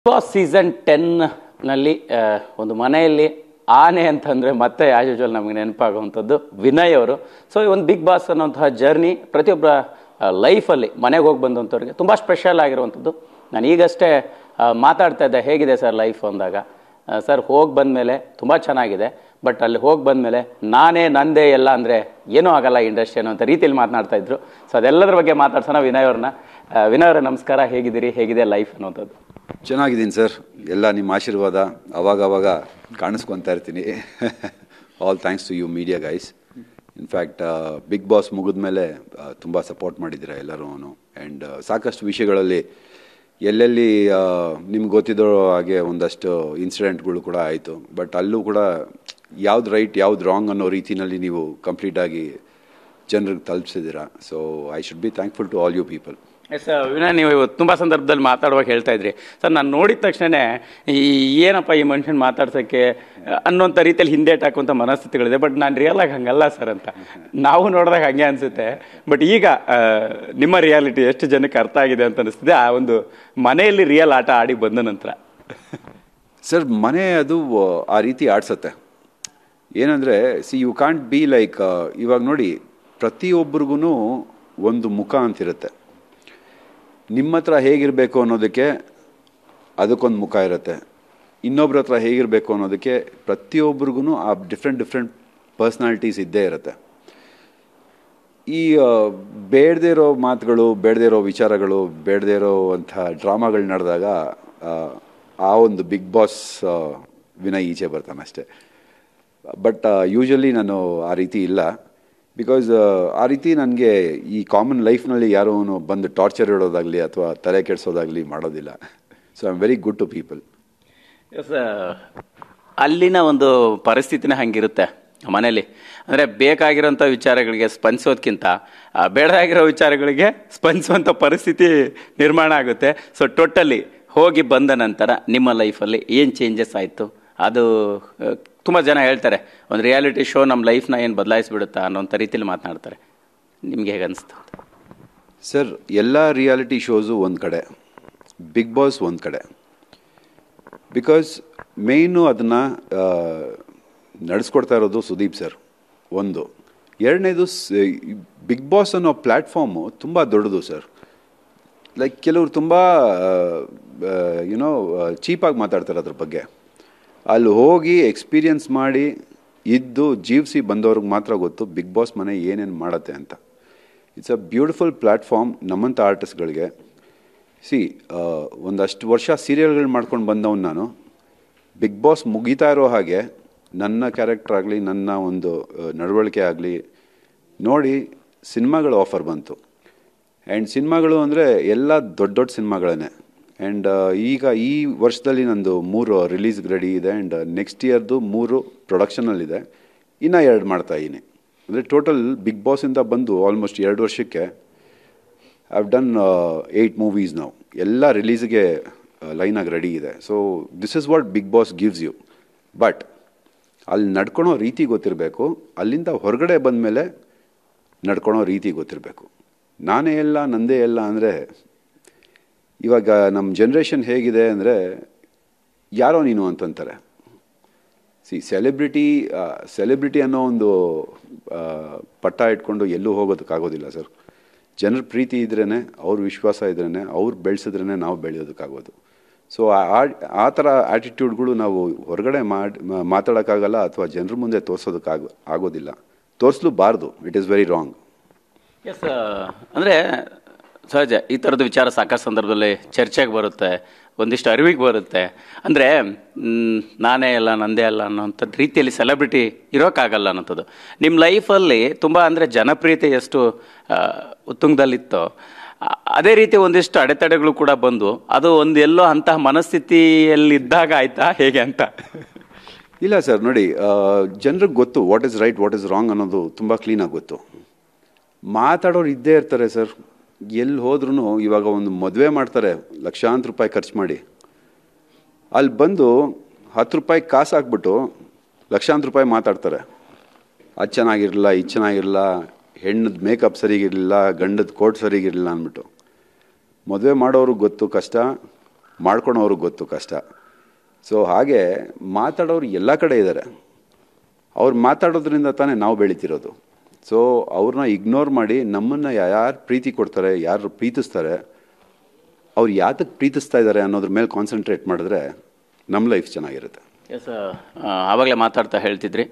Boss season 10ನಲ್ಲಿ ಒಂದು ಮನೆಯಲ್ಲಿ ಆನೆ ಅಂತಂದರೆ ಮತ್ತೆ ಆಸ್ ಯೂಶುವಲ್ ನಮಗೆ ನೆನಪಾಗುವಂಥದ್ದು ವಿನಯ್ ಅವರು. ಸೊ ಈ ಒಂದು ಬಿಗ್ ಬಾಸ್ ಅನ್ನೋಂತಹ ಜರ್ನಿ ಪ್ರತಿಯೊಬ್ಬರ ಲೈಫಲ್ಲಿ ಮನೆಗೆ ಹೋಗಿ ಬಂದಂಥವ್ರಿಗೆ ತುಂಬ ಸ್ಪೆಷಲ್ ಆಗಿರುವಂಥದ್ದು. ನಾನು ಈಗಷ್ಟೇ ಮಾತಾಡ್ತಾ ಇದ್ದೆ, ಹೇಗಿದೆ ಸರ್ ಲೈಫ್ ಅಂದಾಗ, ಸರ್ ಹೋಗಿ ಬಂದಮೇಲೆ ತುಂಬ ಚೆನ್ನಾಗಿದೆ, ಬಟ್ ಅಲ್ಲಿ ಹೋಗಿ ಬಂದಮೇಲೆ ನಾನೇ ನಂದೇ ಎಲ್ಲ ಅಂದರೆ ಏನೂ ಆಗಲ್ಲ ಇಂಡಸ್ಟ್ರಿ ಅನ್ನೋಂಥ ರೀತಿಯಲ್ಲಿ ಮಾತನಾಡ್ತಾ ಇದ್ರು. ಸೊ ಅದೆಲ್ಲದ್ರ ಬಗ್ಗೆ ಮಾತಾಡ್ಸೋಣ ವಿನಯ್ ಅವ್ರನ್ನ. ವಿನಯ್ ಅವರೇ ನಮಸ್ಕಾರ, ಹೇಗಿದ್ದೀರಿ, ಹೇಗಿದೆ ಲೈಫ್ ಅನ್ನೋಂಥದ್ದು? ಚೆನ್ನಾಗಿದ್ದೀನಿ ಸರ್, ಎಲ್ಲ ನಿಮ್ಮ ಆಶೀರ್ವಾದ ಅವಾಗವಾಗ ಕಾಣಿಸ್ಕೊತಾ ಇರ್ತೀನಿ. All thanks to you media guys. In fact Bigg Boss ಮುಗಿದ ಮೇಲೆ ತುಂಬ ಸಪೋರ್ಟ್ ಮಾಡಿದ್ದೀರಾ ಎಲ್ಲರೂ. ಆ್ಯಂಡ್ ಸಾಕಷ್ಟು ವಿಷಯಗಳಲ್ಲಿ ಎಲ್ಲೆಲ್ಲಿ ನಿಮ್ಗೆ ಗೊತ್ತಿದ್ದೋ ಹಾಗೆ ಒಂದಷ್ಟು ಇನ್ಸಿಡೆಂಟ್ಗಳು ಕೂಡ ಆಯಿತು. ಬಟ್ ಅಲ್ಲೂ ಕೂಡ ಯಾವ್ದು ರೈಟ್ ಯಾವ್ದು ರಾಂಗ್ ಅನ್ನೋ ರೀತಿಯಲ್ಲಿ ನೀವು ಕಂಪ್ಲೀಟಾಗಿ ಜನರಿಗೆ ತಲುಪಿಸಿದ್ದೀರಾ. So I should be thankful to all you people. Yes Vinay, ನೀವು ಇವತ್ತು ತುಂಬ ಸಂದರ್ಭದಲ್ಲಿ ಮಾತಾಡುವಾಗ ಹೇಳ್ತಾ ಇದ್ರಿ ಸರ್, ನಾನು ನೋಡಿದ ತಕ್ಷಣವೇ ಏನಪ್ಪ ಈ ಮನುಷ್ಯನ ಮಾತಾಡ್ಸೋಕ್ಕೆ ಅನ್ನೋಂಥ ರೀತಿಯಲ್ಲಿ ಹಿಂದೇಟ್ ಹಾಕುವಂಥ ಮನಸ್ಥಿತಿಗಳಿದೆ. ಬಟ್ ನಾನು ರಿಯಲ್ ಆಗಿ ಹಂಗಲ್ಲ ಸರ್ ಅಂತ ನಾವು ನೋಡಿದಾಗ ಹಾಗೆ ಅನಿಸುತ್ತೆ. ಬಟ್ ಈಗ ನಿಮ್ಮ ರಿಯಾಲಿಟಿ ಎಷ್ಟು ಜನಕ್ಕೆ ಅರ್ಥ ಆಗಿದೆ ಅಂತ ಅನಿಸ್ತಿದೆ ಆ ಒಂದು ಮನೆಯಲ್ಲಿ ರಿಯಲ್ ಆಟ ಆಡಿ ಬಂದ ನಂತರ? ಸರ್, ಮನೆ ಅದು ಆ ರೀತಿ ಆಡ್ಸತ್ತೆ. ಏನಂದರೆ ಯು ಕಾಂಟ್ ಬಿ ಲೈಕ್, ಇವಾಗ ನೋಡಿ ಪ್ರತಿಯೊಬ್ಬರಿಗೂ ಒಂದು ಮುಖ ಅಂತಿರುತ್ತೆ. ನಿಮ್ಮ ಹತ್ರ ಹೇಗಿರಬೇಕು ಅನ್ನೋದಕ್ಕೆ ಅದಕ್ಕೊಂದು ಮುಖ ಇರುತ್ತೆ, ಇನ್ನೊಬ್ರ ಹತ್ರ ಹೇಗಿರಬೇಕು ಅನ್ನೋದಕ್ಕೆ ಪ್ರತಿಯೊಬ್ಬರಿಗೂ ಆ ಡಿಫ್ರೆಂಟ್ ಪರ್ಸ್ನಾಲಿಟೀಸ್ ಇದ್ದೇ ಇರುತ್ತೆ. ಈ ಬೇಡದೇ ಇರೋ ಮಾತುಗಳು, ಬೇಡದೇ ಇರೋ ವಿಚಾರಗಳು, ಬೇಡದೇ ಇರೋವಂಥ ಡ್ರಾಮಾಗಳು ನಡೆದಾಗ ಆ ಒಂದು ಬಿಗ್ ಬಾಸ್ ವಿನಯ್ ಈಚೆ ಬರ್ತಾನೆ ಅಷ್ಟೆ. ಬಟ್ ಯೂಶ್ವಲಿ ನಾನು ಆ ರೀತಿ ಇಲ್ಲ. ಬಿಕಾಸ್ ಆ ರೀತಿ ನನಗೆ ಈ ಕಾಮನ್ ಲೈಫ್ನಲ್ಲಿ ಯಾರೂ ಬಂದು ಟಾರ್ಚರ್ ಇಡೋದಾಗಲಿ ಅಥವಾ ತಲೆ ಕೆಡಿಸೋದಾಗಲಿ ಮಾಡೋದಿಲ್ಲ. So I am very good to people. Yes, ಅಲ್ಲಿನ ಒಂದು ಪರಿಸ್ಥಿತಿನೇ ಹಂಗಿರುತ್ತೆ ಮನೇಲಿ. ಅಂದರೆ ಬೇಕಾಗಿರೋಂಥ ವಿಚಾರಗಳಿಗೆ ಸ್ಪಂದಿಸೋದಕ್ಕಿಂತ ಬೇಡಾಗಿರೋ ವಿಚಾರಗಳಿಗೆ ಸ್ಪಂದಿಸುವಂಥ ಪರಿಸ್ಥಿತಿ ನಿರ್ಮಾಣ ಆಗುತ್ತೆ. ಸೊ ಟೋಟಲಿ ಹೋಗಿ ಬಂದ ನಂತರ ನಿಮ್ಮ ಲೈಫಲ್ಲಿ ಏನು ಚೇಂಜಸ್ ಆಯಿತು? ಅದು ತುಂಬ ಜನ ಹೇಳ್ತಾರೆ ಒಂದು ರಿಯಾಲಿಟಿ ಶೋ ನಮ್ಮ ಲೈಫ್ನ ಏನು ಬದಲಾಯಿಸ್ಬಿಡುತ್ತಾ ಅನ್ನೋಂಥ ರೀತಿಯಲ್ಲಿ ಮಾತನಾಡ್ತಾರೆ. ನಿಮ್ಗೆ ಹೇಗೆ ಅನಿಸ್ತು? ಸರ್, ಎಲ್ಲ ರಿಯಾಲಿಟಿ ಶೋಸು ಒಂದು ಕಡೆ, ಬಿಗ್ ಬಾಸ್ ಒಂದು ಕಡೆ. ಬಿಕಾಸ್ ಮೇಯ್ನು ಅದನ್ನು ನಡೆಸ್ಕೊಡ್ತಾ ಇರೋದು ಸುದೀಪ್ ಸರ್ ಒಂದು. ಎರಡನೇದು, ಬಿಗ್ ಬಾಸ್ ಅನ್ನೋ ಪ್ಲ್ಯಾಟ್ಫಾರ್ಮು ತುಂಬ ದೊಡ್ಡದು ಸರ್. ಲೈಕ್ ಕೆಲವರು ತುಂಬ ಚೀಪಾಗಿ ಮಾತಾಡ್ತಾರೆ ಅದ್ರ ಬಗ್ಗೆ. ಅಲ್ಲಿ ಹೋಗಿ ಎಕ್ಸ್ಪೀರಿಯನ್ಸ್ ಮಾಡಿ ಇದ್ದು ಜೀವಿಸಿ ಬಂದವ್ರಿಗೆ ಮಾತ್ರ ಗೊತ್ತು ಬಿಗ್ ಬಾಸ್ ಮನೆ ಏನೇನು ಮಾಡತ್ತೆ ಅಂತ. ಇಟ್ಸ್ ಅ ಬ್ಯೂಟಿಫುಲ್ ಪ್ಲ್ಯಾಟ್ಫಾರ್ಮ್ ನಮ್ಮಂಥ ಆರ್ಟಿಸ್ಟ್ಗಳಿಗೆ. ಒಂದಷ್ಟು ವರ್ಷ ಸೀರಿಯಲ್ಗಳು ಮಾಡ್ಕೊಂಡು ಬಂದವನು ನಾನು. ಬಿಗ್ ಬಾಸ್ ಮುಗೀತಾ ಇರೋ ಹಾಗೆ ನನ್ನ ಕ್ಯಾರೆಕ್ಟರ್ ಆಗಲಿ, ನನ್ನ ಒಂದು ನಡವಳಿಕೆ ಆಗಲಿ ನೋಡಿ ಸಿನಿಮಾಗಳು ಆಫರ್ ಬಂತು. ಆ್ಯಂಡ್ ಸಿನಿಮಾಗಳು ಅಂದರೆ ಎಲ್ಲ ದೊಡ್ಡ ಸಿನಿಮಾಗಳೇ. ಆ್ಯಂಡ್ ಈಗ ಈ ವರ್ಷದಲ್ಲಿ ನಂದು 3 ರಿಲೀಸ್ಗೆ ರೆಡಿ ಇದೆ. ಆ್ಯಂಡ್ ನೆಕ್ಸ್ಟ್ ಇಯರ್ದು 3 ಪ್ರೊಡಕ್ಷನಲ್ಲಿದೆ. ಇನ್ನೂ 2 ಮಾಡ್ತಾಯಿದ್ದೀನಿ. ಅಂದರೆ ಟೋಟಲ್ ಬಿಗ್ ಬಾಸಿಂದ ಬಂದು ಆಲ್ಮೋಸ್ಟ್ 2 ವರ್ಷಕ್ಕೆ ಐ ಹ್ಯಾವ್ ಡನ್ 8 ಮೂವೀಸ್ ನಾವು. ಎಲ್ಲ ರಿಲೀಸ್ಗೆ ಲೈನಾಗಿ ರೆಡಿ ಇದೆ. So this is what Bigg Boss gives you. But ಅಲ್ಲಿ ನಡ್ಕೊಳೋ ರೀತಿ ಗೊತ್ತಿರಬೇಕು. ಅಲ್ಲಿಂದ ಹೊರಗಡೆ ಬಂದಮೇಲೆ ನಡ್ಕೊಳೋ ರೀತಿ ಗೊತ್ತಿರಬೇಕು. ನಾನೇ ಎಲ್ಲ ನಂದೇ ಎಲ್ಲ ಅಂದರೆ, ಇವಾಗ ನಮ್ಮ ಜನ್ರೇಷನ್ ಹೇಗಿದೆ ಅಂದರೆ ಯಾರೋ ನೀನು ಅಂತಂತಾರೆ. ಸೆಲೆಬ್ರಿಟಿ ಅನ್ನೋ ಒಂದು ಪಟ್ಟ ಇಟ್ಕೊಂಡು ಎಲ್ಲೂ ಹೋಗೋದಕ್ಕಾಗೋದಿಲ್ಲ ಸರ್. ಜನರ ಪ್ರೀತಿ ಇದ್ರೇ, ಅವ್ರ ವಿಶ್ವಾಸ ಇದ್ರೇ, ಅವ್ರು ಬೆಳೆಸಿದ್ರೇ ನಾವು ಬೆಳೆಯೋದಕ್ಕಾಗೋದು. ಸೊ ಆ ಥರ ಆ್ಯಟಿಟ್ಯೂಡ್ಗಳು ನಾವು ಹೊರಗಡೆ ಮಾತಾಡೋಕ್ಕಾಗಲ್ಲ ಅಥವಾ ಜನರ ಮುಂದೆ ಆಗೋದಿಲ್ಲ. ತೋರಿಸ್ಲೂಬಾರ್ದು. It is very wrong. Yes, ಅಂದರೆ ಸಹಜ ಈ ಥರದ ವಿಚಾರ ಸಾಕಷ್ಟು ಸಂದರ್ಭದಲ್ಲಿ ಚರ್ಚೆಗೆ ಬರುತ್ತೆ, ಒಂದಿಷ್ಟು ಅರಿವಿಗೆ ಬರುತ್ತೆ. ಅಂದರೆ ನಾನೇ ಅಲ್ಲ ನಂದೇ ಅಲ್ಲ ಅನ್ನೋಂಥ ರೀತಿಯಲ್ಲಿ ಸೆಲೆಬ್ರಿಟಿ ಇರೋಕ್ಕಾಗಲ್ಲ ಅನ್ನೋಂಥದ್ದು. ನಿಮ್ಮ ಲೈಫಲ್ಲಿ ತುಂಬ ಅಂದರೆ ಜನಪ್ರಿಯತೆ ಎಷ್ಟು ಉತ್ತುಂಗದಲ್ಲಿತ್ತೋ ಅದೇ ರೀತಿ ಒಂದಿಷ್ಟು ಅಡೆತಡೆಗಳು ಕೂಡ ಬಂದು ಅದು ಒಂದು ಎಲ್ಲೋ ಅಂತಹ ಮನಸ್ಥಿತಿಯಲ್ಲಿದ್ದಾಗ ಆಯಿತಾ ಹೇಗೆ ಅಂತ? ಇಲ್ಲ ಸರ್, ನೋಡಿ ಜನರಿಗೆ ಗೊತ್ತು what is right what is wrong ಅನ್ನೋದು ತುಂಬ ಕ್ಲೀನಾಗಿ ಗೊತ್ತು. ಮಾತಾಡೋರು ಇದ್ದೇ ಇರ್ತಾರೆ ಸರ್. ಎಲ್ಲಿ ಹೋದ್ರೂ ಇವಾಗ ಒಂದು ಮದುವೆ ಮಾಡ್ತಾರೆ ಲಕ್ಷಾಂತರ ರೂಪಾಯಿ ಖರ್ಚು ಮಾಡಿ, ಅಲ್ಲಿ ಬಂದು 10 ರೂಪಾಯಿ ಕಾಸು ಹಾಕ್ಬಿಟ್ಟು ಲಕ್ಷಾಂತರ ರೂಪಾಯಿ ಮಾತಾಡ್ತಾರೆ. ಅದು ಚೆನ್ನಾಗಿರಲಿಲ್ಲ, ಇದು ಚೆನ್ನಾಗಿರಲಿಲ್ಲ, ಹೆಣ್ಣದ ಮೇಕಪ್ ಸರಿಗಿರಲಿಲ್ಲ, ಗಂಡದ ಕೋಟ್ ಸರಿಗಿರಲಿಲ್ಲ ಅಂದ್ಬಿಟ್ಟು. ಮದುವೆ ಮಾಡೋರು ಗೊತ್ತು ಕಷ್ಟ, ಮಾಡ್ಕೊಳೋವ್ರಿಗೆ ಗೊತ್ತು ಕಷ್ಟ. ಸೊ ಹಾಗೆ ಮಾತಾಡೋರು ಎಲ್ಲ ಕಡೆ ಇದ್ದಾರೆ. ಅವ್ರು ಮಾತಾಡೋದ್ರಿಂದ ತಾನೇ ನಾವು ಬೆಳಿತಿರೋದು. ಸೊ ಅವ್ರನ್ನ ಇಗ್ನೋರ್ ಮಾಡಿ ನಮ್ಮನ್ನು ಯಾರು ಪ್ರೀತಿ ಕೊಡ್ತಾರೆ, ಯಾರು ಪ್ರೀತಿಸ್ತಾರೆ, ಅವ್ರು ಯಾತಕ್ಕೆ ಪ್ರೀತಿಸ್ತಾ ಇದ್ದಾರೆ ಅನ್ನೋದ್ರ ಮೇಲೆ ಕಾನ್ಸಂಟ್ರೇಟ್ ಮಾಡಿದ್ರೆ ನಮ್ಮ ಲೈಫ್ ಚೆನ್ನಾಗಿರುತ್ತೆ. ಎಸ್, ಆವಾಗಲೇ ಮಾತಾಡ್ತಾ ಹೇಳ್ತಿದ್ರಿ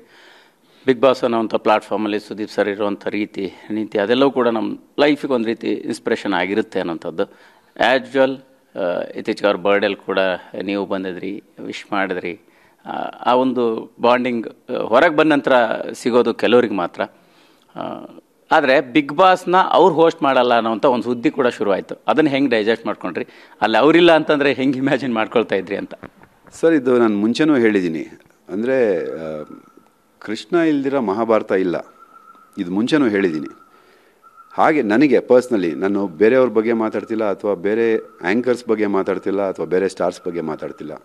ಬಿಗ್ ಬಾಸ್ ಅನ್ನೋವಂಥ ಪ್ಲಾಟ್ಫಾರ್ಮಲ್ಲಿ ಸುದೀಪ್ ಸರ್ ಇರುವಂಥ ನೀತಿ ಅದೆಲ್ಲವೂ ಕೂಡ ನಮ್ಮ ಲೈಫಿಗೆ ಒಂದು ರೀತಿ ಇನ್ಸ್ಪಿರೇಷನ್ ಆಗಿರುತ್ತೆ ಅನ್ನೋಂಥದ್ದು. ಆ್ಯಸ್ ಯೂಶುವಲ್ ಇತ್ತೀಚೆಗೆ ಅವ್ರ ಬರ್ಡೇಲಿ ಕೂಡ ನೀವು ಬಂದಿದ್ರಿ, ವಿಶ್ ಮಾಡಿದ್ರಿ. ಆ ಒಂದು ಬಾಂಡಿಂಗ್ ಹೊರಗೆ ಬಂದ ನಂತರ ಸಿಗೋದು ಕೆಲವ್ರಿಗೆ ಮಾತ್ರ. ಆದರೆ ಬಿಗ್ ಬಾಸ್ನ ಅವ್ರು ಹೋಸ್ಟ್ ಮಾಡಲ್ಲ ಅನ್ನೋವಂಥ ಒಂದು ಸುದ್ದಿ ಕೂಡ ಶುರುವಾಯಿತು. ಅದನ್ನು ಹೆಂಗೆ ಡೈಜೆಸ್ಟ್ ಮಾಡ್ಕೊಂಡ್ರಿ? ಅಲ್ಲಿ ಅವರಿಲ್ಲ ಅಂತಂದರೆ ಹೆಂಗೆ ಇಮ್ಯಾಜಿನ್ ಮಾಡ್ಕೊಳ್ತಾ ಇದ್ರಿ ಅಂತ? ಸರ್, ಇದು ನಾನು ಮುಂಚೆನೂ ಹೇಳಿದ್ದೀನಿ. ಅಂದರೆ ಕೃಷ್ಣ ಇಲ್ದಿರೋ ಮಹಾಭಾರತ ಇಲ್ಲ, ಇದು ಮುಂಚೆನೂ ಹೇಳಿದ್ದೀನಿ. ಹಾಗೆ ನನಗೆ ಪರ್ಸ್ನಲಿ, ನಾನು ಬೇರೆಯವ್ರ ಬಗ್ಗೆ ಮಾತಾಡ್ತಿಲ್ಲ, ಅಥವಾ ಬೇರೆ ಆ್ಯಂಕರ್ಸ್ ಬಗ್ಗೆ ಮಾತಾಡ್ತಿಲ್ಲ, ಅಥವಾ ಬೇರೆ ಸ್ಟಾರ್ಸ್ ಬಗ್ಗೆ ಮಾತಾಡ್ತಿಲ್ಲ.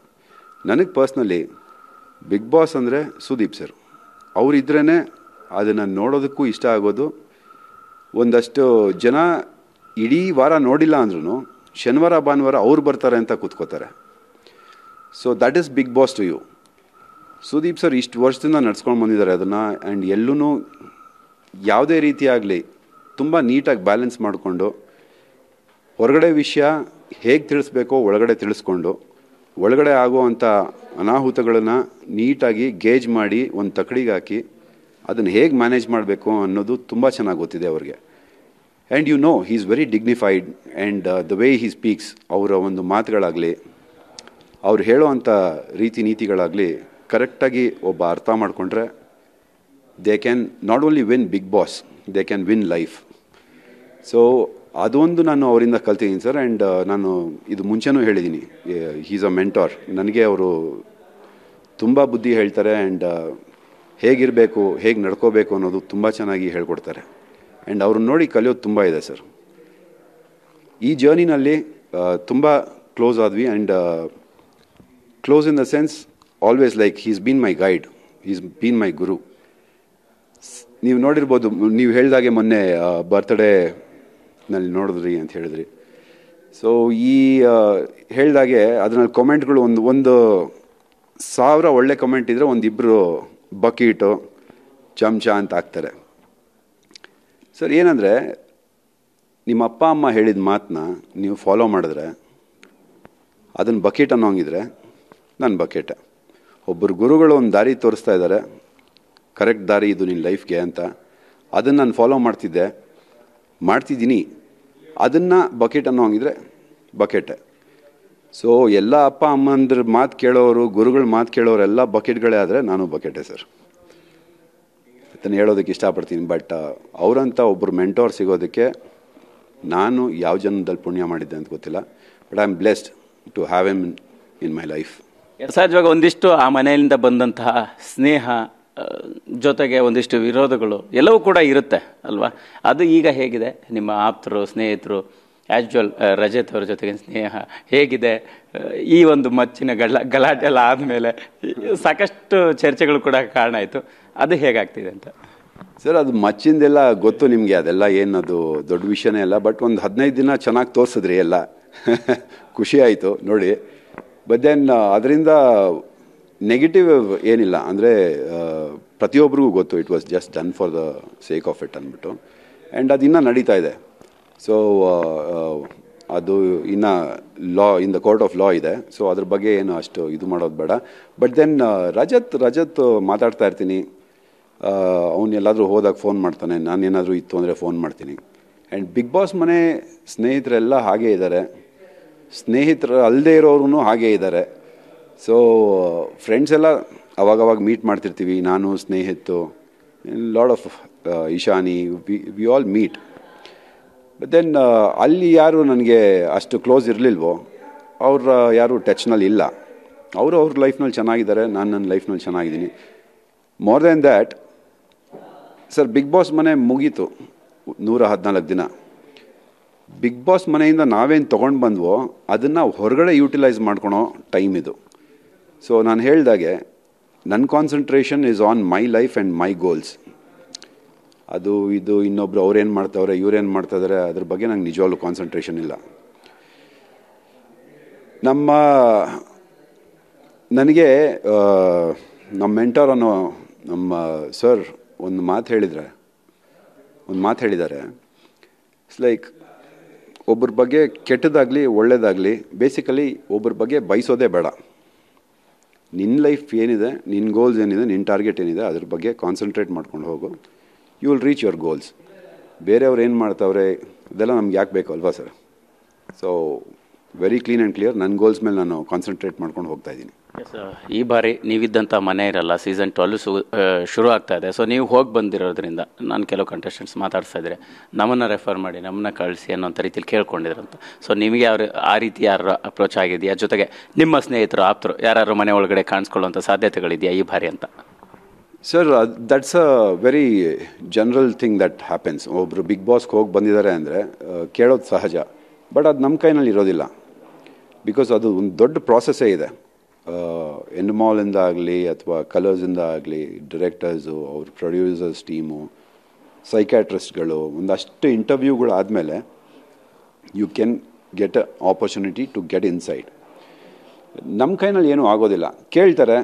ನನಗೆ ಪರ್ಸ್ನಲಿ ಬಿಗ್ ಬಾಸ್ ಅಂದರೆ ಸುದೀಪ್ ಸರ್. ಅವರಿದ್ರೇ ಅದನ್ನು ನೋಡೋದಕ್ಕೂ ಇಷ್ಟ ಆಗೋದು. ಒಂದಷ್ಟು ಜನ ಇಡೀ ವಾರ ನೋಡಿಲ್ಲ ಅಂದ್ರೂ ಶನಿವಾರ ಭಾನುವಾರ ಅವ್ರು ಬರ್ತಾರೆ ಅಂತ ಕೂತ್ಕೋತಾರೆ. So that is Bigg Boss to you. Sudeep sir ಇಷ್ಟು ವರ್ಷದಿಂದ ನಡ್ಸ್ಕೊಂಡು ಬಂದಿದ್ದಾರೆ ಅದನ್ನು. ಆ್ಯಂಡ್ ಎಲ್ಲೂ ಯಾವುದೇ ರೀತಿಯಾಗಲಿ ತುಂಬ ನೀಟಾಗಿ ಬ್ಯಾಲೆನ್ಸ್ ಮಾಡಿಕೊಂಡು, ಹೊರಗಡೆ ವಿಷಯ ಹೇಗೆ ತಿಳಿಸ್ಬೇಕೋ ಒಳಗಡೆ ತಿಳಿಸ್ಕೊಂಡು, ಒಳಗಡೆ ಆಗುವಂಥ ಅನಾಹುತಗಳನ್ನು ನೀಟಾಗಿ ಗೇಜ್ ಮಾಡಿ ಒಂದು ತಕಡಿಗೆ ಹಾಕಿ ಅದನ್ನು ಹೇಗೆ ಮ್ಯಾನೇಜ್ ಮಾಡಬೇಕು ಅನ್ನೋದು ತುಂಬ ಚೆನ್ನಾಗಿ ಗೊತ್ತಿದೆ ಅವ್ರಿಗೆ. And you know he is very dignified. And the way he speaks, ಅವರ ಒಂದು ಮಾತುಗಳಾಗಲಿ, ಅವ್ರು ಹೇಳೋ ಅಂಥ ರೀತಿ ನೀತಿಗಳಾಗಲಿ ಕರೆಕ್ಟಾಗಿ ಒಬ್ಬ ಅರ್ಥ ಮಾಡಿಕೊಂಡ್ರೆ they can not only win Bigg Boss, they can win life. So ಅದೊಂದು ನಾನು ಅವರಿಂದ ಕಲ್ತಿದ್ದೀನಿ ಸರ್. ಆ್ಯಂಡ್ ನಾನು ಇದು ಮುಂಚೆನೂ ಹೇಳಿದ್ದೀನಿ, ಹೀಸ್ ಅ ಮೆಂಟಾರ್. ನನಗೆ ಅವರು ತುಂಬ ಬುದ್ಧಿ ಹೇಳ್ತಾರೆ. ಆ್ಯಂಡ್ ಹೇಗಿರಬೇಕು, ಹೇಗೆ ನಡ್ಕೋಬೇಕು ಅನ್ನೋದು ತುಂಬ ಚೆನ್ನಾಗಿ ಹೇಳ್ಕೊಡ್ತಾರೆ. ಆ್ಯಂಡ್ ಅವ್ರನ್ನ ನೋಡಿ ಕಲಿಯೋದು ತುಂಬ ಇದೆ ಸರ್. ಈ ಜರ್ನಿನಲ್ಲಿ ತುಂಬ ಕ್ಲೋಸ್ ಆದ್ವಿ. And close in the sense always like he's been my guide, he's been my guru. ನೀವು ನೋಡಿರ್ಬೋದು, ನೀವು ಹೇಳಿದಾಗೆ ಮೊನ್ನೆ ಬರ್ತ್ಡೇನಲ್ಲಿ ನೋಡಿದ್ರಿ ಅಂತ ಹೇಳಿದ್ರಿ. ಸೊ ಈ ಹೇಳಿದಾಗೆ ಅದರಲ್ಲಿ ಕಾಮೆಂಟ್ಗಳು ಒಂದು 1000 ಒಳ್ಳೆ ಕಮೆಂಟ್ ಇದ್ದರೆ ಒಂದಿಬ್ಬರು ಬಕೀಟು ಚಮಚ ಅಂತ ಹಾಕ್ತಾರೆ. ಸರ್ ಏನಂದರೆ, ನಿಮ್ಮ ಅಪ್ಪ ಅಮ್ಮ ಹೇಳಿದ ಮಾತನ್ನ ನೀವು ಫಾಲೋ ಮಾಡಿದ್ರೆ ಅದನ್ನು ಬಕೆಟ್ ಅನ್ನೋಂಗಿದ್ರೆ ನಾನು ಬಕೆಟೆ. ಒಬ್ಬರು ಗುರುಗಳು ಒಂದು ದಾರಿ ತೋರಿಸ್ತಾ ಇದ್ದಾರೆ, ಕರೆಕ್ಟ್ ದಾರಿ ಇದು ನಿನ್ನ ಲೈಫ್ಗೆ ಅಂತ. ಅದನ್ನು ನಾನು ಫಾಲೋ ಮಾಡ್ತಿದ್ದೀನಿ. ಅದನ್ನು ಬಕೆಟ್ ಅನ್ನೋಂಗಿದ್ರೆ ಬಕೆಟೆ. ಸೊ ಎಲ್ಲ ಅಪ್ಪ ಅಮ್ಮಂದ್ರ ಮಾತು ಕೇಳೋರು, ಗುರುಗಳ ಮಾತು ಕೇಳೋರೆಲ್ಲ ಬಕೆಟ್ಗಳೇ ಆದರೆ ನಾನು ಬಕೆಟೆ ಸರ್. ಅದನ್ನು ಹೇಳೋದಕ್ಕೆ ಇಷ್ಟಪಡ್ತೀನಿ. ಬಟ್ ಅವರಂಥ ಒಬ್ಬರು ಮೆಂಟೋರ್ ಸಿಗೋದಕ್ಕೆ ನಾನು ಯಾವ ಜನ್ಮದಲ್ಲಿ ಪುಣ್ಯ ಮಾಡಿದ್ದೆ ಅಂತ ಗೊತ್ತಿಲ್ಲ. But I am blessed to have em in my life. ಸಹಜವಾಗಿ ಒಂದಿಷ್ಟು ಆ ಮನೆಯಿಂದ ಬಂದಂತಹ ಸ್ನೇಹ ಜೊತೆಗೆ ಒಂದಿಷ್ಟು ವಿರೋಧಗಳು ಎಲ್ಲವೂ ಕೂಡ ಇರುತ್ತೆ ಅಲ್ವಾ? ಅದು ಈಗ ಹೇಗಿದೆ? ನಿಮ್ಮ ಆಪ್ತರು, ಸ್ನೇಹಿತರು, ಆ್ಯಸ್ ಯೂಶುವಲ್ ರಜತ್ ಅವ್ರ ಜೊತೆಗೆ ಸ್ನೇಹ ಹೇಗಿದೆ? ಈ ಒಂದು ಮಚ್ಚಿನ ಗಲಾಟೆ ಎಲ್ಲ ಆದಮೇಲೆ ಸಾಕಷ್ಟು ಚರ್ಚೆಗಳು ಕೂಡ ಕಾರಣ ಆಯಿತು. ಅದು ಹೇಗಾಗ್ತಿದೆ ಅಂತ ಸರ್? ಅದು ಮಚ್ಚಿಂದೆಲ್ಲ ಗೊತ್ತು ನಿಮಗೆ, ಅದೆಲ್ಲ ಏನದು ದೊಡ್ಡ ವಿಷಯನೇ ಅಲ್ಲ. ಬಟ್ ಒಂದು 15 ದಿನ ಚೆನ್ನಾಗಿ ತೋರಿಸಿದ್ರಿ ಎಲ್ಲ ಖುಷಿ ಆಯಿತು ನೋಡಿ. ಬಟ್ ದೆನ್ ಅದರಿಂದ ನೆಗೆಟಿವ್ ಏನಿಲ್ಲ. ಅಂದರೆ ಪ್ರತಿಯೊಬ್ಬರಿಗೂ ಗೊತ್ತು it was just done for the sake of it ಅಂದ್ಬಿಟ್ಟು. ಆ್ಯಂಡ್ ಅದು ಇನ್ನೂ ನಡೀತಾ ಇದೆ. ಸೊ ಅದು ಇನ್ನು in the court of law ಇದೆ. ಸೊ ಅದ್ರ ಬಗ್ಗೆ ಏನು ಅಷ್ಟು ಇದು ಮಾಡೋದು ಬೇಡ. ಬಟ್ ದೆನ್ ರಜತ್ ಮಾತಾಡ್ತಾ ಇರ್ತೀನಿ. ಅವನು ಎಲ್ಲಾದರೂ ಹೋದಾಗ ಫೋನ್ ಮಾಡ್ತಾನೆ, ನಾನೇನಾದರೂ ಇತ್ತು ಅಂದರೆ ಫೋನ್ ಮಾಡ್ತೀನಿ. ಆ್ಯಂಡ್ ಬಿಗ್ ಬಾಸ್ ಮನೆ ಸ್ನೇಹಿತರೆಲ್ಲ ಹಾಗೇ ಇದ್ದಾರೆ, ಸ್ನೇಹಿತರು ಅಲ್ಲದೆ ಇರೋರು ಹಾಗೇ ಇದ್ದಾರೆ. ಸೊ ಫ್ರೆಂಡ್ಸ್ ಎಲ್ಲ ಅವಾಗವಾಗ ಮೀಟ್ ಮಾಡ್ತಿರ್ತೀವಿ. ನಾನು, ಸ್ನೇಹಿತು, lot of Ishani, we all meet. But then ಅಲ್ಲಿ ಯಾರು ನನಗೆ ಅಷ್ಟು ಕ್ಲೋಸ್ ಇರಲಿಲ್ವೋ ಅವ್ರ ಯಾರು ಟಚ್ನಲ್ಲಿ ಇಲ್ಲ. ಅವರು ಅವ್ರ ಲೈಫ್ನಲ್ಲಿ ಚೆನ್ನಾಗಿದ್ದಾರೆ, ನಾನು ನನ್ನ ಲೈಫ್ನಲ್ಲಿ ಚೆನ್ನಾಗಿದ್ದೀನಿ. More than that sir, Bigg Boss ಮನೆ ಮುಗೀತು 114 ದಿನ. ಬಿಗ್ ಬಾಸ್ ಮನೆಯಿಂದ ನಾವೇನು ತೊಗೊಂಡು ಬಂದ್ವೋ ಅದನ್ನು ಹೊರಗಡೆ ಯೂಟಿಲೈಸ್ ಮಾಡ್ಕೊಳೋ ಟೈಮ್ ಇದು. ಸೊ ನಾನು ಹೇಳಿದಾಗೆ ನನ್ನ concentration is on my life and my goals. ಅದು ಇದು ಇನ್ನೊಬ್ರು ಅವ್ರೇನು ಮಾಡ್ತಾವ್ರೆ, ಇವ್ರೇನು ಮಾಡ್ತಾಯಿದ್ದಾರೆ ಅದ್ರ ಬಗ್ಗೆ ನಂಗೆ ನಿಜವಾಗ್ಲೂ ಕಾನ್ಸಂಟ್ರೇಷನ್ ಇಲ್ಲ. ನನಗೆ ನಮ್ಮ ಮೆಂಟರ್ ಅನ್ನೋ ನಮ್ಮ ಸರ್ ಒಂದು ಮಾತು ಹೇಳಿದ್ದಾರೆ. ಇಟ್ಸ್ ಲೈಕ್ ಒಬ್ಬರ ಬಗ್ಗೆ ಕೆಟ್ಟದಾಗಲಿ ಒಳ್ಳೇದಾಗಲಿ ಬೇಸಿಕಲಿ ಒಬ್ಬರ ಬಗ್ಗೆ ಬಯಸೋದೇ ಬೇಡ. ನಿನ್ನ ಲೈಫ್ ಏನಿದೆ, ನಿನ್ನ ಗೋಲ್ಸ್ ಏನಿದೆ, ನಿನ್ನ ಟಾರ್ಗೆಟ್ ಏನಿದೆ ಅದ್ರ ಬಗ್ಗೆ ಕಾನ್ಸಂಟ್ರೇಟ್ ಮಾಡ್ಕೊಂಡು ಹೋಗು. You will reach your goals. ಬೇರೆಯವ್ರು ಏನು ಮಾಡ್ತಾವ್ರೆ ಅದೆಲ್ಲ ನಮ್ಗೆ ಯಾಕೆ ಬೇಕು ಅಲ್ವಾ sir? So very clean and clear, ನನ್ನ ಗೋಲ್ಸ್ ಮೇಲೆ ನಾನು ಕಾನ್ಸಂಟ್ರೇಟ್ ಮಾಡ್ಕೊಂಡು ಹೋಗ್ತಾ ಇದ್ದೀನಿ. ಈ ಬಾರಿ ನೀವಿದ್ದಂಥ ಮನೆ ಇರಲ್ಲ, ಸೀಸನ್ 12 ಶುರು ಆಗ್ತಾ ಇದೆ. ಸೊ ನೀವು ಹೋಗಿ ಬಂದಿರೋದ್ರಿಂದ ನಾನು ಕೆಲವು ಕಂಟೆಸ್ಟೆಂಟ್ಸ್ ಮಾತಾಡ್ತಾ ಇದ್ದಾರೆ, ನಮ್ಮನ್ನು ರೆಫರ್ ಮಾಡಿ, ನಮ್ಮನ್ನ ಕಳಿಸಿ ಅನ್ನೋಂಥ ರೀತಿಯಲ್ಲಿ ಕೇಳ್ಕೊಂಡಿದ್ರಂತ. ಸೊ ನಿಮಗೆ ಆ ರೀತಿ ಯಾರು ಅಪ್ರೋಚ್ ಆಗಿದೆಯಾ? ಜೊತೆಗೆ ನಿಮ್ಮ ಸ್ನೇಹಿತರು, ಆಪ್ತರು ಯಾರು ಮನೆ ಒಳಗಡೆ ಕಾಣಿಸ್ಕೊಳ್ಳುವಂಥ ಸಾಧ್ಯತೆಗಳಿದೆಯಾ ಈ ಬಾರಿ ಅಂತ? Sir, that's a very general thing that happens. ಒಬ್ಬರು ಬಿಗ್ ಬಾಸ್ಗೆ ಹೋಗಿ ಬಂದಿದ್ದಾರೆ ಅಂದರೆ ಕೇಳೋದು ಸಹಜ. ಬಟ್ ಅದು ನಮ್ಮ ಕೈನಲ್ಲಿ ಇರೋದಿಲ್ಲ. ಬಿಕಾಸ್ ಅದು ಒಂದು ದೊಡ್ಡ ಪ್ರಾಸೆಸ್ಸೇ ಇದೆ. ಎನ್ಮಾಲಿಂದ ಆಗಲಿ ಅಥವಾ ಕಲರ್ಸಿಂದ ಆಗಲಿ, ಡಿರೆಕ್ಟರ್ಸು, ಅವ್ರ ಪ್ರೊಡ್ಯೂಸರ್ಸ್ ಟೀಮು, ಸೈಕ್ಯಾಟ್ರಿಸ್ಟ್ಗಳು, ಒಂದಷ್ಟು ಇಂಟರ್ವ್ಯೂಗಳು ಆದಮೇಲೆ you can get a opportunity to get inside. ನಮ್ಮ ಕೈನಲ್ಲಿ ಏನೂ ಆಗೋದಿಲ್ಲ. ಕೇಳ್ತಾರೆ,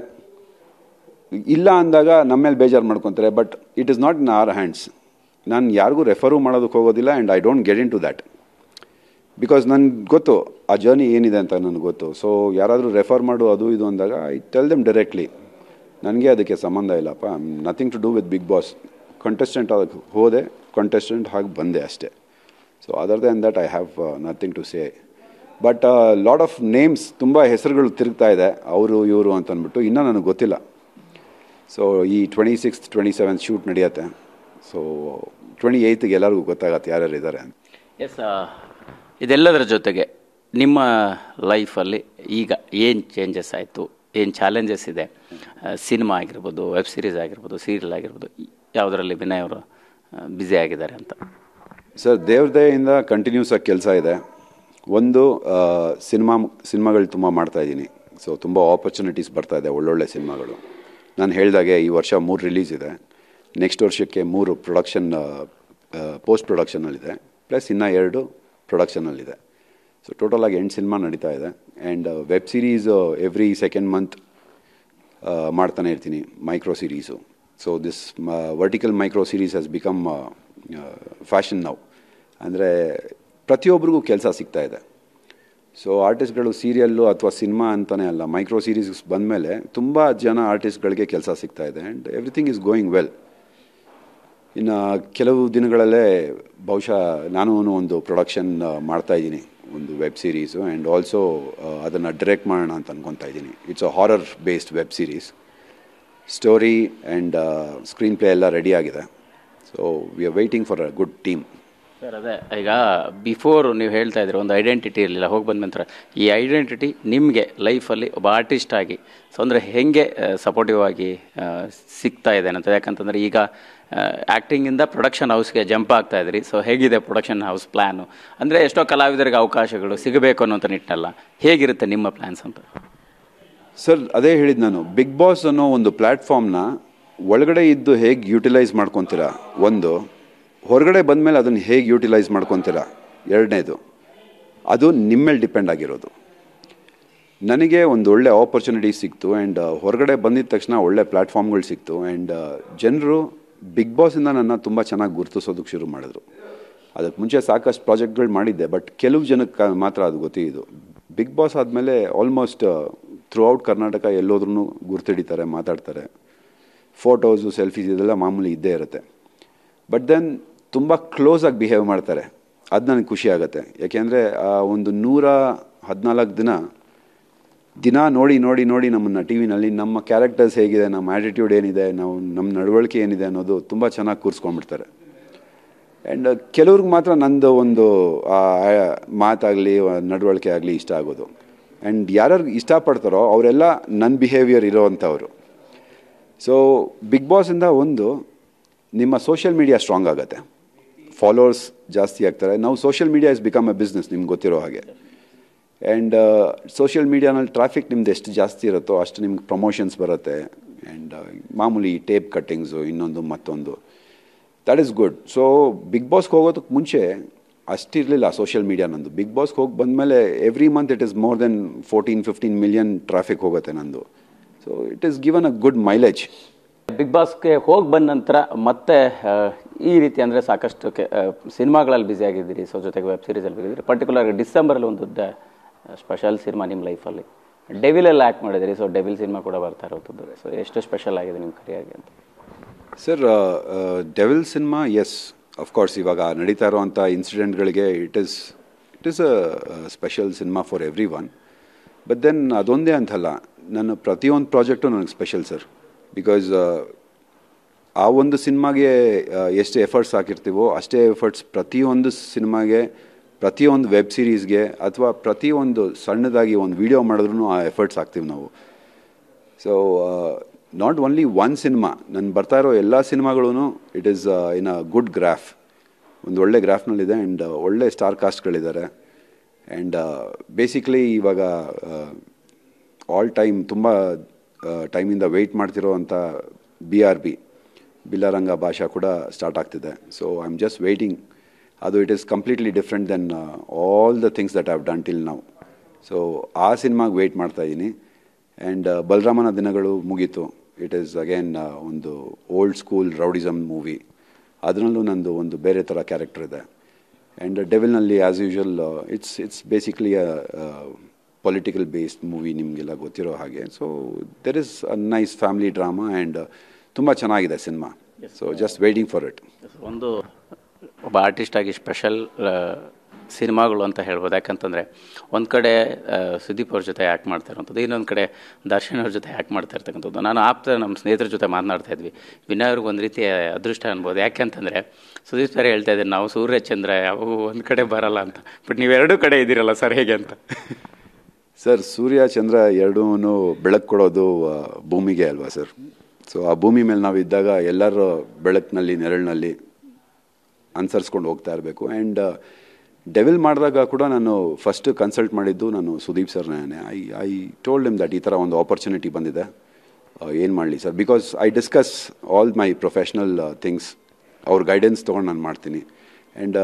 ಇಲ್ಲ ಅಂದಾಗ ನಮ್ಮ ಮೇಲೆ ಬೇಜಾರು ಮಾಡ್ಕೊತಾರೆ. But it is not in our hands. ನಾನು ಯಾರಿಗೂ ರೆಫರು ಮಾಡೋದಕ್ಕೆ ಹೋಗೋದಿಲ್ಲ and I don't get in to that. Because ನನಗೆ ಗೊತ್ತು ಆ ಜರ್ನಿ ಏನಿದೆ ಅಂತ ನನಗೆ ಗೊತ್ತು. ಸೊ ಯಾರಾದರೂ ರೆಫರ್ ಮಾಡು ಅದು ಇದು ಅಂದಾಗ ಐ ಟೆಲ್ ದೆಮ್ ಡೈರೆಕ್ಟ್ಲಿ, ನನಗೆ ಅದಕ್ಕೆ ಸಂಬಂಧ ಇಲ್ಲಪ್ಪ, nothing to do with Bigg Boss. Contestant ಅದಕ್ಕೆ ಹೋದೆ, ಕಂಟೆಸ್ಟೆಂಟ್ ಹಾಗೆ ಬಂದೆ ಅಷ್ಟೇ. So other than that I have nothing to say. But lot of names, ತುಂಬ ಹೆಸರುಗಳು ತಿರುಗ್ತಾ ಇದೆ, ಅವರು ಇವರು ಅಂತ ಅಂದ್ಬಿಟ್ಟು. ಇನ್ನೂ ನನಗೆ ಗೊತ್ತಿಲ್ಲ. ಸೊ ಈ 26th 27th ಶೂಟ್ ನಡೆಯುತ್ತೆ. ಸೊ 28th ಎಲ್ಲರಿಗೂ ಗೊತ್ತಾಗತ್ತೆ ಯಾರ್ಯಾರು ಇದ್ದಾರೆ ಅಂತ. ಎಸ್, ಇದೆಲ್ಲದರ ಜೊತೆಗೆ ನಿಮ್ಮ ಲೈಫಲ್ಲಿ ಈಗ ಏನು ಚೇಂಜಸ್ ಆಯಿತು, ಏನು ಚಾಲೆಂಜಸ್ ಇದೆ? ಸಿನಿಮಾ ಆಗಿರ್ಬೋದು, ವೆಬ್ ಸೀರೀಸ್ ಆಗಿರ್ಬೋದು, ಸೀರಿಯಲ್ ಆಗಿರ್ಬೋದು, ಯಾವುದರಲ್ಲಿ ವಿನಯ್ ಅವರು ಬ್ಯುಸಿ ಆಗಿದ್ದಾರೆ ಅಂತ? ಸರ್, ದೇವ್ರ ದಯೆಯಿಂದ ಕಂಟಿನ್ಯೂಸ್ ಆಗಿ ಕೆಲಸ ಇದೆ. ಒಂದು ಸಿನಿಮಾಗಳು ತುಂಬ ಮಾಡ್ತಾಯಿದ್ದೀನಿ. ಸೊ ತುಂಬ ಆಪರ್ಚುನಿಟೀಸ್ ಬರ್ತಾಯಿದೆ, ಒಳ್ಳೊಳ್ಳೆ ಸಿನಿಮಾಗಳು. ನಾನು ಹೇಳಿದಾಗೆ ಈ ವರ್ಷ 3 ರಿಲೀಸ್ ಇದೆ. ನೆಕ್ಸ್ಟ್ ವರ್ಷಕ್ಕೆ 3 ಪ್ರೊಡಕ್ಷನ್, ಪೋಸ್ಟ್ ಪ್ರೊಡಕ್ಷನಲ್ಲಿದೆ, ಪ್ಲಸ್ ಇನ್ನೂ 2 ಪ್ರೊಡಕ್ಷನಲ್ಲಿದೆ. ಸೊ ಟೋಟಲಾಗಿ 8 ಸಿನಿಮಾ ನಡೀತಾ ಇದೆ. And web series every second month ಮಾಡ್ತಾನೆ ಇರ್ತೀನಿ, micro series. So this vertical micro series has become fashion now. ಅಂದರೆ ಪ್ರತಿಯೊಬ್ಬರಿಗೂ ಕೆಲಸ ಸಿಗ್ತಾ ಇದೆ. ಸೊ ಆರ್ಟಿಸ್ಟ್ಗಳು ಸೀರಿಯಲ್ಲು ಅಥವಾ ಸಿನಿಮಾ ಅಂತಲೇ ಅಲ್ಲ, ಮೈಕ್ರೋ ಸೀರೀಸ್ ಬಂದಮೇಲೆ ತುಂಬ ಜನ ಆರ್ಟಿಸ್ಟ್ಗಳಿಗೆ ಕೆಲಸ ಸಿಗ್ತಾ ಇದೆ. And everything is going well. ಇನ್ನು ಕೆಲವು ದಿನಗಳಲ್ಲೇ ಬಹುಶಃ ನಾನು ಒಂದು ಪ್ರೊಡಕ್ಷನ್ ಮಾಡ್ತಾಯಿದ್ದೀನಿ, ಒಂದು ವೆಬ್ ಸೀರೀಸು. ಆ್ಯಂಡ್ ಆಲ್ಸೋ ಅದನ್ನು ಡೈರೆಕ್ಟ್ ಮಾಡೋಣ ಅಂತ ಅಂದ್ಕೊತಾ ಇದ್ದೀನಿ. It's a horror based web series. Story and screen play ಎಲ್ಲ ರೆಡಿ ಆಗಿದೆ. So we are waiting for a good team. Sir, ಅದೇ ಈಗ ಬಿಫೋರ್ ನೀವು ಹೇಳ್ತಾ ಇದ್ದೀರಿ ಒಂದು ಐಡೆಂಟಿಟಿ ಇರಲಿಲ್ಲ, ಹೋಗಿ ಬಂದ ನಂತರ ಈ ಐಡೆಂಟಿಟಿ ನಿಮಗೆ ಲೈಫಲ್ಲಿ ಒಬ್ಬ ಆರ್ಟಿಸ್ಟ್ ಆಗಿ ಸೊ ಅಂದರೆ ಹೇಗೆ ಸಪೋರ್ಟಿವ್ ಆಗಿ ಸಿಗ್ತಾ ಇದೆ ಅಂತ? ಯಾಕಂತಂದರೆ ಈಗ ಆ್ಯಕ್ಟಿಂಗಿಂದ ಪ್ರೊಡಕ್ಷನ್ ಹೌಸ್ಗೆ ಜಂಪ್ ಆಗ್ತಾ ಇದ್ರಿ. ಸೊ ಹೇಗಿದೆ ಪ್ರೊಡಕ್ಷನ್ ಹೌಸ್ ಪ್ಲ್ಯಾನು? ಅಂದರೆ ಎಷ್ಟೋ ಕಲಾವಿದರಿಗೆ ಅವಕಾಶಗಳು ಸಿಗಬೇಕು ಅನ್ನೋಂಥ ನಿಟ್ಟಿನಲ್ಲ, ಹೇಗಿರುತ್ತೆ ನಿಮ್ಮ ಪ್ಲ್ಯಾನ್ಸ್ ಅಂತ? ಸರ್, ಅದೇ ಹೇಳಿದ್ದು ನಾನು. ಬಿಗ್ ಬಾಸ್ ಅನ್ನೋ ಒಂದು ಪ್ಲ್ಯಾಟ್ಫಾರ್ಮ್ನ ಒಳಗಡೆ ಇದ್ದು ಹೇಗೆ ಯೂಟಿಲೈಸ್ ಮಾಡ್ಕೊತೀರಾ, ಒಂದು ಹೊರಗಡೆ ಬಂದಮೇಲೆ ಅದನ್ನು ಹೇಗೆ ಯೂಟಿಲೈಸ್ ಮಾಡ್ಕೊತೀರಾ, ಎರಡನೇದು. ಅದು ನಿಮ್ಮ ಮೇಲೆ ಡಿಪೆಂಡ್ ಆಗಿರೋದು. ನನಗೆ ಒಂದು ಒಳ್ಳೆ ಆಪರ್ಚುನಿಟಿ ಸಿಕ್ತು. ಆ್ಯಂಡ್ ಹೊರಗಡೆ ಬಂದಿದ ತಕ್ಷಣ ಒಳ್ಳೆ ಪ್ಲ್ಯಾಟ್ಫಾರ್ಮ್ಗಳು ಸಿಕ್ತು. ಆ್ಯಂಡ್ ಜನರು ಬಿಗ್ ಬಾಸಿಂದ ನನ್ನ ತುಂಬ ಚೆನ್ನಾಗಿ ಗುರುತಿಸೋದಕ್ಕೆ ಶುರು ಮಾಡಿದ್ರು. ಅದಕ್ಕೆ ಮುಂಚೆ ಸಾಕಷ್ಟು ಪ್ರಾಜೆಕ್ಟ್ಗಳು ಮಾಡಿದ್ದೆ, ಬಟ್ ಕೆಲವು ಜನಕ್ಕೆ ಮಾತ್ರ ಅದು ಗೊತ್ತಿದ್ದು. ಬಿಗ್ ಬಾಸ್ ಆದಮೇಲೆ ಆಲ್ಮೋಸ್ಟ್ ಥ್ರೂ ಔಟ್ ಕರ್ನಾಟಕ ಎಲ್ಲೋದ್ರೂ ಗುರ್ತಿಡಿತಾರೆ, ಮಾತಾಡ್ತಾರೆ. ಫೋಟೋಸು, ಸೆಲ್ಫೀಸ್ ಇದೆಲ್ಲ ಮಾಮೂಲಿ ಇದ್ದೇ ಇರುತ್ತೆ. ಬಟ್ ದೆನ್ ತುಂಬ ಕ್ಲೋಸಾಗಿ ಬಿಹೇವ್ ಮಾಡ್ತಾರೆ. ಅದು ನನಗೆ ಖುಷಿ ಆಗುತ್ತೆ. ಯಾಕೆಂದರೆ ಒಂದು 114 ದಿನ ನೋಡಿ ನೋಡಿ ನೋಡಿ ನಮ್ಮನ್ನು ಟಿ ವಿನಲ್ಲಿ ನಮ್ಮ ಕ್ಯಾರೆಕ್ಟರ್ಸ್ ಹೇಗಿದೆ, ನಮ್ಮ ಆ್ಯಟಿಟ್ಯೂಡ್ ಏನಿದೆ, ನಮ್ಮ ನಡವಳಿಕೆ ಏನಿದೆ ಅನ್ನೋದು ತುಂಬ ಚೆನ್ನಾಗಿ ಕೂರಿಸ್ಕೊಂಡ್ಬಿಡ್ತಾರೆ. ಆ್ಯಂಡ್ ಕೆಲವ್ರಿಗೆ ಮಾತ್ರ ನಂದು ಒಂದು ಮಾತಾಗಲಿ ನಡವಳಿಕೆ ಆಗಲಿ ಇಷ್ಟ ಆಗೋದು. ಆ್ಯಂಡ್ ಯಾರ್ಯಾರು ಇಷ್ಟಪಡ್ತಾರೋ ಅವರೆಲ್ಲ ನನ್ನ ಬಿಹೇವಿಯರ್ ಇರೋವಂಥವ್ರು. ಸೊ ಬಿಗ್ ಬಾಸಿಂದ ಒಂದು ನಿಮ್ಮ ಸೋಷಿಯಲ್ ಮೀಡಿಯಾ ಸ್ಟ್ರಾಂಗ್ ಆಗುತ್ತೆ, ಫಾಲೋವರ್ಸ್ ಜಾಸ್ತಿ ಆಗ್ತಾರೆ. ನಾವು social media is become A business, ನಿಮ್ಗೆ ಗೊತ್ತಿರೋ ಹಾಗೆ. ಆ್ಯಂಡ್ ಸೋಷಿಯಲ್ ಮೀಡಿಯಾನಲ್ಲಿ ಟ್ರಾಫಿಕ್ ನಿಮ್ದು ಎಷ್ಟು ಜಾಸ್ತಿ ಇರುತ್ತೋ ಅಷ್ಟು ನಿಮ್ಗೆ ಪ್ರಮೋಷನ್ಸ್ ಬರುತ್ತೆ. ಆ್ಯಂಡ್ ಮಾಮೂಲಿ ಟೇಪ್ ಕಟ್ಟಿಂಗ್ಸು, ಇನ್ನೊಂದು ಮತ್ತೊಂದು, that is good. So Bigg ಬಾಸ್ಗೆ ಹೋಗೋದಕ್ಕೆ ಮುಂಚೆ ಅಷ್ಟಿರಲಿಲ್ಲ ಸೋಷಿಯಲ್ ಮೀಡಿಯಾ ನಂದು. ಬಿಗ್ ಬಾಸ್ಗೆ ಹೋಗಿ ಬಂದಮೇಲೆ every month it is more than 14-15 million traffic ಹೋಗುತ್ತೆ ನಂದು. So it is given a good mileage. Bigg ಬಾಸ್ಗೆ ಹೋಗಿ ಬಂದ ನಂತರ ಮತ್ತೆ ಈ ರೀತಿ ಅಂದರೆ ಸಾಕಷ್ಟು ಸಿನಿಮಾಗಳಲ್ಲಿ ಬ್ಯುಸಿ ಆಗಿದ್ದೀರಿ, ಸೊ ಜೊತೆಗೆ ವೆಬ್ ಸೀರೀಸಲ್ಲಿ ಬಿದ್ದಿದ್ದೀರಿ. ಪರ್ಟಿಕ್ಯುಲರ್ ಡಿಸೆಂಬರಲ್ಲಿ ಒಂದು ಸ್ಪೆಷಲ್ ಸಿನಿಮಾ ನಿಮ್ಮ ಲೈಫಲ್ಲಿ ಡೆವಿಲಲ್ಲಿ ಆ್ಯಕ್ಟ್ ಮಾಡಿದಿರಿ. ಸೊ ಡೆವಿಲ್ ಸಿನಿಮಾ ಕೂಡ ಬರ್ತಾ ಇರೋದು. ಸೊ ಎಷ್ಟು ಸ್ಪೆಷಲ್ ಆಗಿದೆ ನಿಮ್ಮ ಕರಿಯಾಗಿ ಅಂತ? Sir, Devil cinema yes of course ಇವಾಗ ನಡೀತಾ ಇರೋವಂಥ ಇನ್ಸಿಡೆಂಟ್ಗಳಿಗೆ it is a special cinema for everyone. But then ಅದೊಂದೇ ಅಂತಲ್ಲ, ನನ್ನ ಪ್ರತಿಯೊಂದು ಪ್ರಾಜೆಕ್ಟು ನನಗೆ ಸ್ಪೆಷಲ್ ಸರ್. ಬಿಕಾಸ್ ಆ ಒಂದು ಸಿನಿಮಾಗೆ ಎಷ್ಟು ಎಫರ್ಟ್ಸ್ ಹಾಕಿರ್ತೀವೋ ಅಷ್ಟೇ ಎಫರ್ಟ್ಸ್ ಪ್ರತಿಯೊಂದು ಸಿನಿಮಾಗೆ, ಪ್ರತಿಯೊಂದು ವೆಬ್ ಸೀರೀಸ್ಗೆ ಅಥವಾ ಪ್ರತಿಯೊಂದು ಸಣ್ಣದಾಗಿ ಒಂದು ವಿಡಿಯೋ ಮಾಡಿದ್ರೂ ಆ ಎಫರ್ಟ್ಸ್ ಹಾಕ್ತೀವಿ ನಾವು. So not only one cinema, ನನ್ನ ಬರ್ತಾ ಇರೋ ಎಲ್ಲ ಸಿನಿಮಾಗಳೂ it is in a good graph, ಒಂದು ಒಳ್ಳೆ ಗ್ರಾಫ್ನಲ್ಲಿದೆ. ಆ್ಯಂಡ್ ಒಳ್ಳೆ ಸ್ಟಾರ್ ಕಾಸ್ಟ್ಗಳಿದ್ದಾರೆ. ಆ್ಯಂಡ್ ಬೇಸಿಕ್ಲಿ ಇವಾಗ ಆಲ್ ಟೈಮ್ ತುಂಬ ಟೈಮಿಂದ ವೆಯ್ಟ್ ಮಾಡ್ತಿರೋ ಅಂಥ BRB ಬಿಲ್ಲಾರಂಗ ಭಾಷಾ ಕೂಡ ಸ್ಟಾರ್ಟ್ ಆಗ್ತಿದೆ. So I am just waiting. ಅದು it is completely different than all the things that have done till now. So ಆ ಸಿನಿಮಾಗೆ ವೆಯ್ಟ್ ಮಾಡ್ತಾಯಿದ್ದೀನಿ. ಆ್ಯಂಡ್ ಬಲರಾಮನ ದಿನಗಳು ಮುಗೀತು. ಇಟ್ ಈಸ್ ಅಗೇನ್ ಒಂದು ಓಲ್ಡ್ ಸ್ಕೂಲ್ ರೌಡಿಸಮ್ ಮೂವಿ. ಅದರಲ್ಲೂ ನಂದು ಒಂದು ಬೇರೆ ಥರ ಕ್ಯಾರೆಕ್ಟರ್ ಇದೆ. ಆ್ಯಂಡ್ ಡೆವಿಲ್ನಲ್ಲಿ as usual it's basically a political based movie, ನಿಮಗೆಲ್ಲ ಗೊತ್ತಿರೋ ಹಾಗೆ. So there is a nice family drama and ತುಂಬ ಚೆನ್ನಾಗಿದೆ cinema. So just waiting for it. ಒಂದು ಒಬ್ಬ ಆರ್ಟಿಸ್ಟಾಗಿ ಸ್ಪೆಷಲ್ ಸಿನಿಮಾಗಳು ಅಂತ ಹೇಳ್ಬೋದು. ಯಾಕಂತಂದರೆ ಒಂದು ಕಡೆ ಸುದೀಪ್ ಅವ್ರ ಜೊತೆ ಆ್ಯಕ್ಟ್ ಮಾಡ್ತಾ ಇರೋಂಥದ್ದು, ಇನ್ನೊಂದು ಕಡೆ ದರ್ಶನ್ ಅವ್ರ ಜೊತೆ ಆ್ಯಕ್ಟ್ ಮಾಡ್ತಾ ಇರ್ತಕ್ಕಂಥದ್ದು. ನಾನು ನಮ್ಮ ಸ್ನೇಹಿತರ ಜೊತೆ ಮಾತನಾಡ್ತಾ ಇದ್ವಿ. ವಿನಯ್ ಅವ್ರಿಗೆ ಒಂದು ರೀತಿಯ ಅದೃಷ್ಟ ಅನ್ಬೋದು. ಯಾಕೆಂತಂದರೆ ಸುದೀಪ್ ಸರ್ ಹೇಳ್ತಾ ಇದ್ದಾರೆ, ನಾವು ಸೂರ್ಯಚಂದ್ರ ಯಾವೂ ಒಂದು ಕಡೆ ಬರಲ್ಲ ಅಂತ. ಬಟ್ ನೀವು ಎರಡೂ ಕಡೆ ಇದ್ದೀರಲ್ಲ ಸರ್, ಹೇಗೆ ಅಂತ? ಸರ್, ಸೂರ್ಯ ಚಂದ್ರ ಎರಡೂ ಬೆಳಕು ಕೊಡೋದು ಭೂಮಿಗೆ ಅಲ್ವಾ ಸರ್? ಸೊ ಆ ಭೂಮಿ ಮೇಲೆ ನಾವು ಇದ್ದಾಗ ಎಲ್ಲರ ಬೆಳಕಿನಲ್ಲಿ, ನೆರಳಿನಲ್ಲಿ ಅನುಸರಿಸ್ಕೊಂಡು ಹೋಗ್ತಾ ಇರಬೇಕು. ಆ್ಯಂಡ್ ಡೆವಿಲ್ ಮಾಡಿದಾಗ ಕೂಡ ನಾನು ಫಸ್ಟ್ ಕನ್ಸಲ್ಟ್ ಮಾಡಿದ್ದು ನಾನು ಸುದೀಪ್ ಸರ್ನೇ. ಐ ಟೋಲ್ಡ್ ಹಿಮ್ ದಟ್ ಈ ಥರ ಒಂದು ಆಪರ್ಚುನಿಟಿ ಬಂದಿದೆ, ಏನು ಮಾಡಲಿ sir? Because I discuss all my professional things. ಅವ್ರ ಗೈಡೆನ್ಸ್ ತೊಗೊಂಡು ನಾನು ಮಾಡ್ತೀನಿ. ಆ್ಯಂಡ್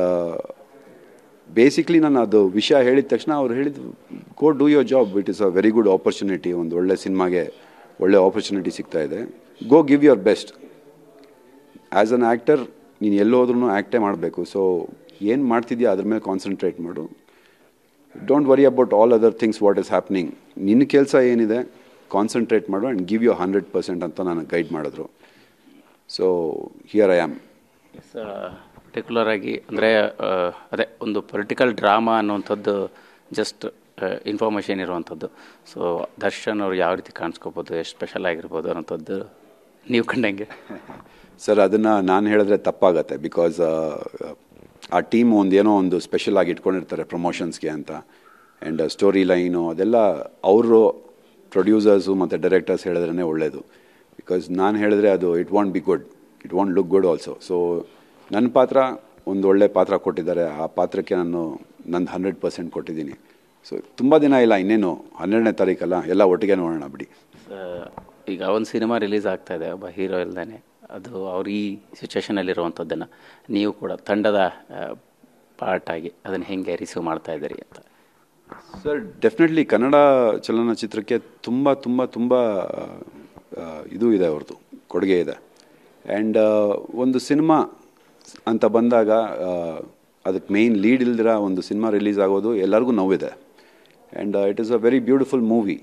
ಬೇಸಿಕ್ಲಿ ನಾನು ಅದು ವಿಷಯ ಹೇಳಿದ ತಕ್ಷಣ ಅವ್ರು ಹೇಳಿದ್ದು, go do your job, it is a very good opportunity. ಒಂದು ಒಳ್ಳೆ ಸಿನಿಮಾಗೆ ಒಳ್ಳೆ ಆಪರ್ಚುನಿಟಿ ಸಿಗ್ತಾ ಇದೆ. Go give your best. As an actor ನೀನು ಎಲ್ಲೋದ್ರೂ ಆ್ಯಕ್ಟೇ ಮಾಡಬೇಕು. ಸೊ ಏನು ಮಾಡ್ತಿದ್ಯಾ ಅದ್ರ ಮೇಲೆ ಕಾನ್ಸಂಟ್ರೇಟ್ ಮಾಡು. Don't worry about all other things what is happening. ನಿನ್ನ ಕೆಲಸ ಏನಿದೆ ಕಾನ್ಸಂಟ್ರೇಟ್ ಮಾಡು ಆ್ಯಂಡ್ ಗಿವ್ ಯು 100% ಅಂತ ನನಗೆ ಗೈಡ್ ಮಾಡಿದ್ರು. So here I am. Particular ಆಗಿ ಅಂದರೆ ಅದೇ ಒಂದು ಪೊಲಿಟಿಕಲ್ ಡ್ರಾಮಾ ಅನ್ನುವಂಥದ್ದು ಜಸ್ಟ್ ಇನ್ಫಾರ್ಮೇಷನ್ ಇರುವಂಥದ್ದು. ಸೊ ದರ್ಶನ್ ಅವ್ರು ಯಾವ ರೀತಿ ಕಾಣಿಸ್ಕೋಬೋದು, ಎಷ್ಟು ಸ್ಪೆಷಲ್ ಆಗಿರ್ಬೋದು ಅನ್ನೋಂಥದ್ದು ನೀವು ಕಂಡಂಗೆ? ಸರ್, ಅದನ್ನು ನಾನು ಹೇಳಿದ್ರೆ ತಪ್ಪಾಗತ್ತೆ. ಬಿಕಾಸ್ ಆ ಟೀಮ್ ಏನೋ ಒಂದು ಸ್ಪೆಷಲ್ ಆಗಿ ಇಟ್ಕೊಂಡಿರ್ತಾರೆ ಪ್ರಮೋಷನ್ಸ್ಗೆ ಅಂತ. ಆ್ಯಂಡ್ ಸ್ಟೋರಿ ಲೈನು ಅದೆಲ್ಲ ಅವರು ಪ್ರೊಡ್ಯೂಸರ್ಸು ಮತ್ತು ಡೈರೆಕ್ಟರ್ಸ್ ಹೇಳಿದ್ರೇ ಒಳ್ಳೆಯದು. ಬಿಕಾಸ್ ನಾನು ಹೇಳಿದ್ರೆ ಅದು it want be good, it want look good also. So ನನ್ನ ಪಾತ್ರ ಒಂದು ಒಳ್ಳೆ ಪಾತ್ರ ಕೊಟ್ಟಿದ್ದಾರೆ. ಆ ಪಾತ್ರಕ್ಕೆ ನಾನು ನಂದು 100% ಕೊಟ್ಟಿದ್ದೀನಿ. ಸೊ ತುಂಬ ದಿನ ಇಲ್ಲ, ಇನ್ನೇನು 12ನೇ ತಾರೀಕಲ್ಲ, ಎಲ್ಲ ಒಟ್ಟಿಗೆ ನೋಡೋಣ ಬಿಡಿ. ಈಗ ಒಂದು ಸಿನಿಮಾ ರಿಲೀಸ್ ಆಗ್ತಾ ಇದೆ, ಒಬ್ಬ ಹೀರೋ ಇಲ್ದೇ. ಅದು ಅವ್ರು ಈ ಸಿಚುವೇಷನಲ್ಲಿರುವಂಥದ್ದನ್ನು ನೀವು ಕೂಡ ತಂಡದ ಪಾರ್ಟ್ ಆಗಿ ಅದನ್ನು ಹೆಂಗೆ ರಿಸೀವ್ ಮಾಡ್ತಾ ಇದ್ದೀರಿ ಅಂತ? ಸರ್, ಡೆಫಿನೆಟ್ಲಿ ಕನ್ನಡ ಚಲನಚಿತ್ರಕ್ಕೆ ತುಂಬ ತುಂಬ ತುಂಬ ಇದು ಇದೆ, ಅವ್ರದ್ದು ಕೊಡುಗೆ ಇದೆ. ಆ್ಯಂಡ್ ಒಂದು ಸಿನಿಮಾ ಅಂತ ಬಂದಾಗ ಅದಕ್ಕೆ ಮೇಯ್ನ್ ಲೀಡ್ ಇಲ್ದಿರ ಒಂದು ಸಿನಿಮಾ ರಿಲೀಸ್ ಆಗೋದು ಎಲ್ಲರಿಗೂ ನೋವಿದೆ. And it is a very beautiful movie.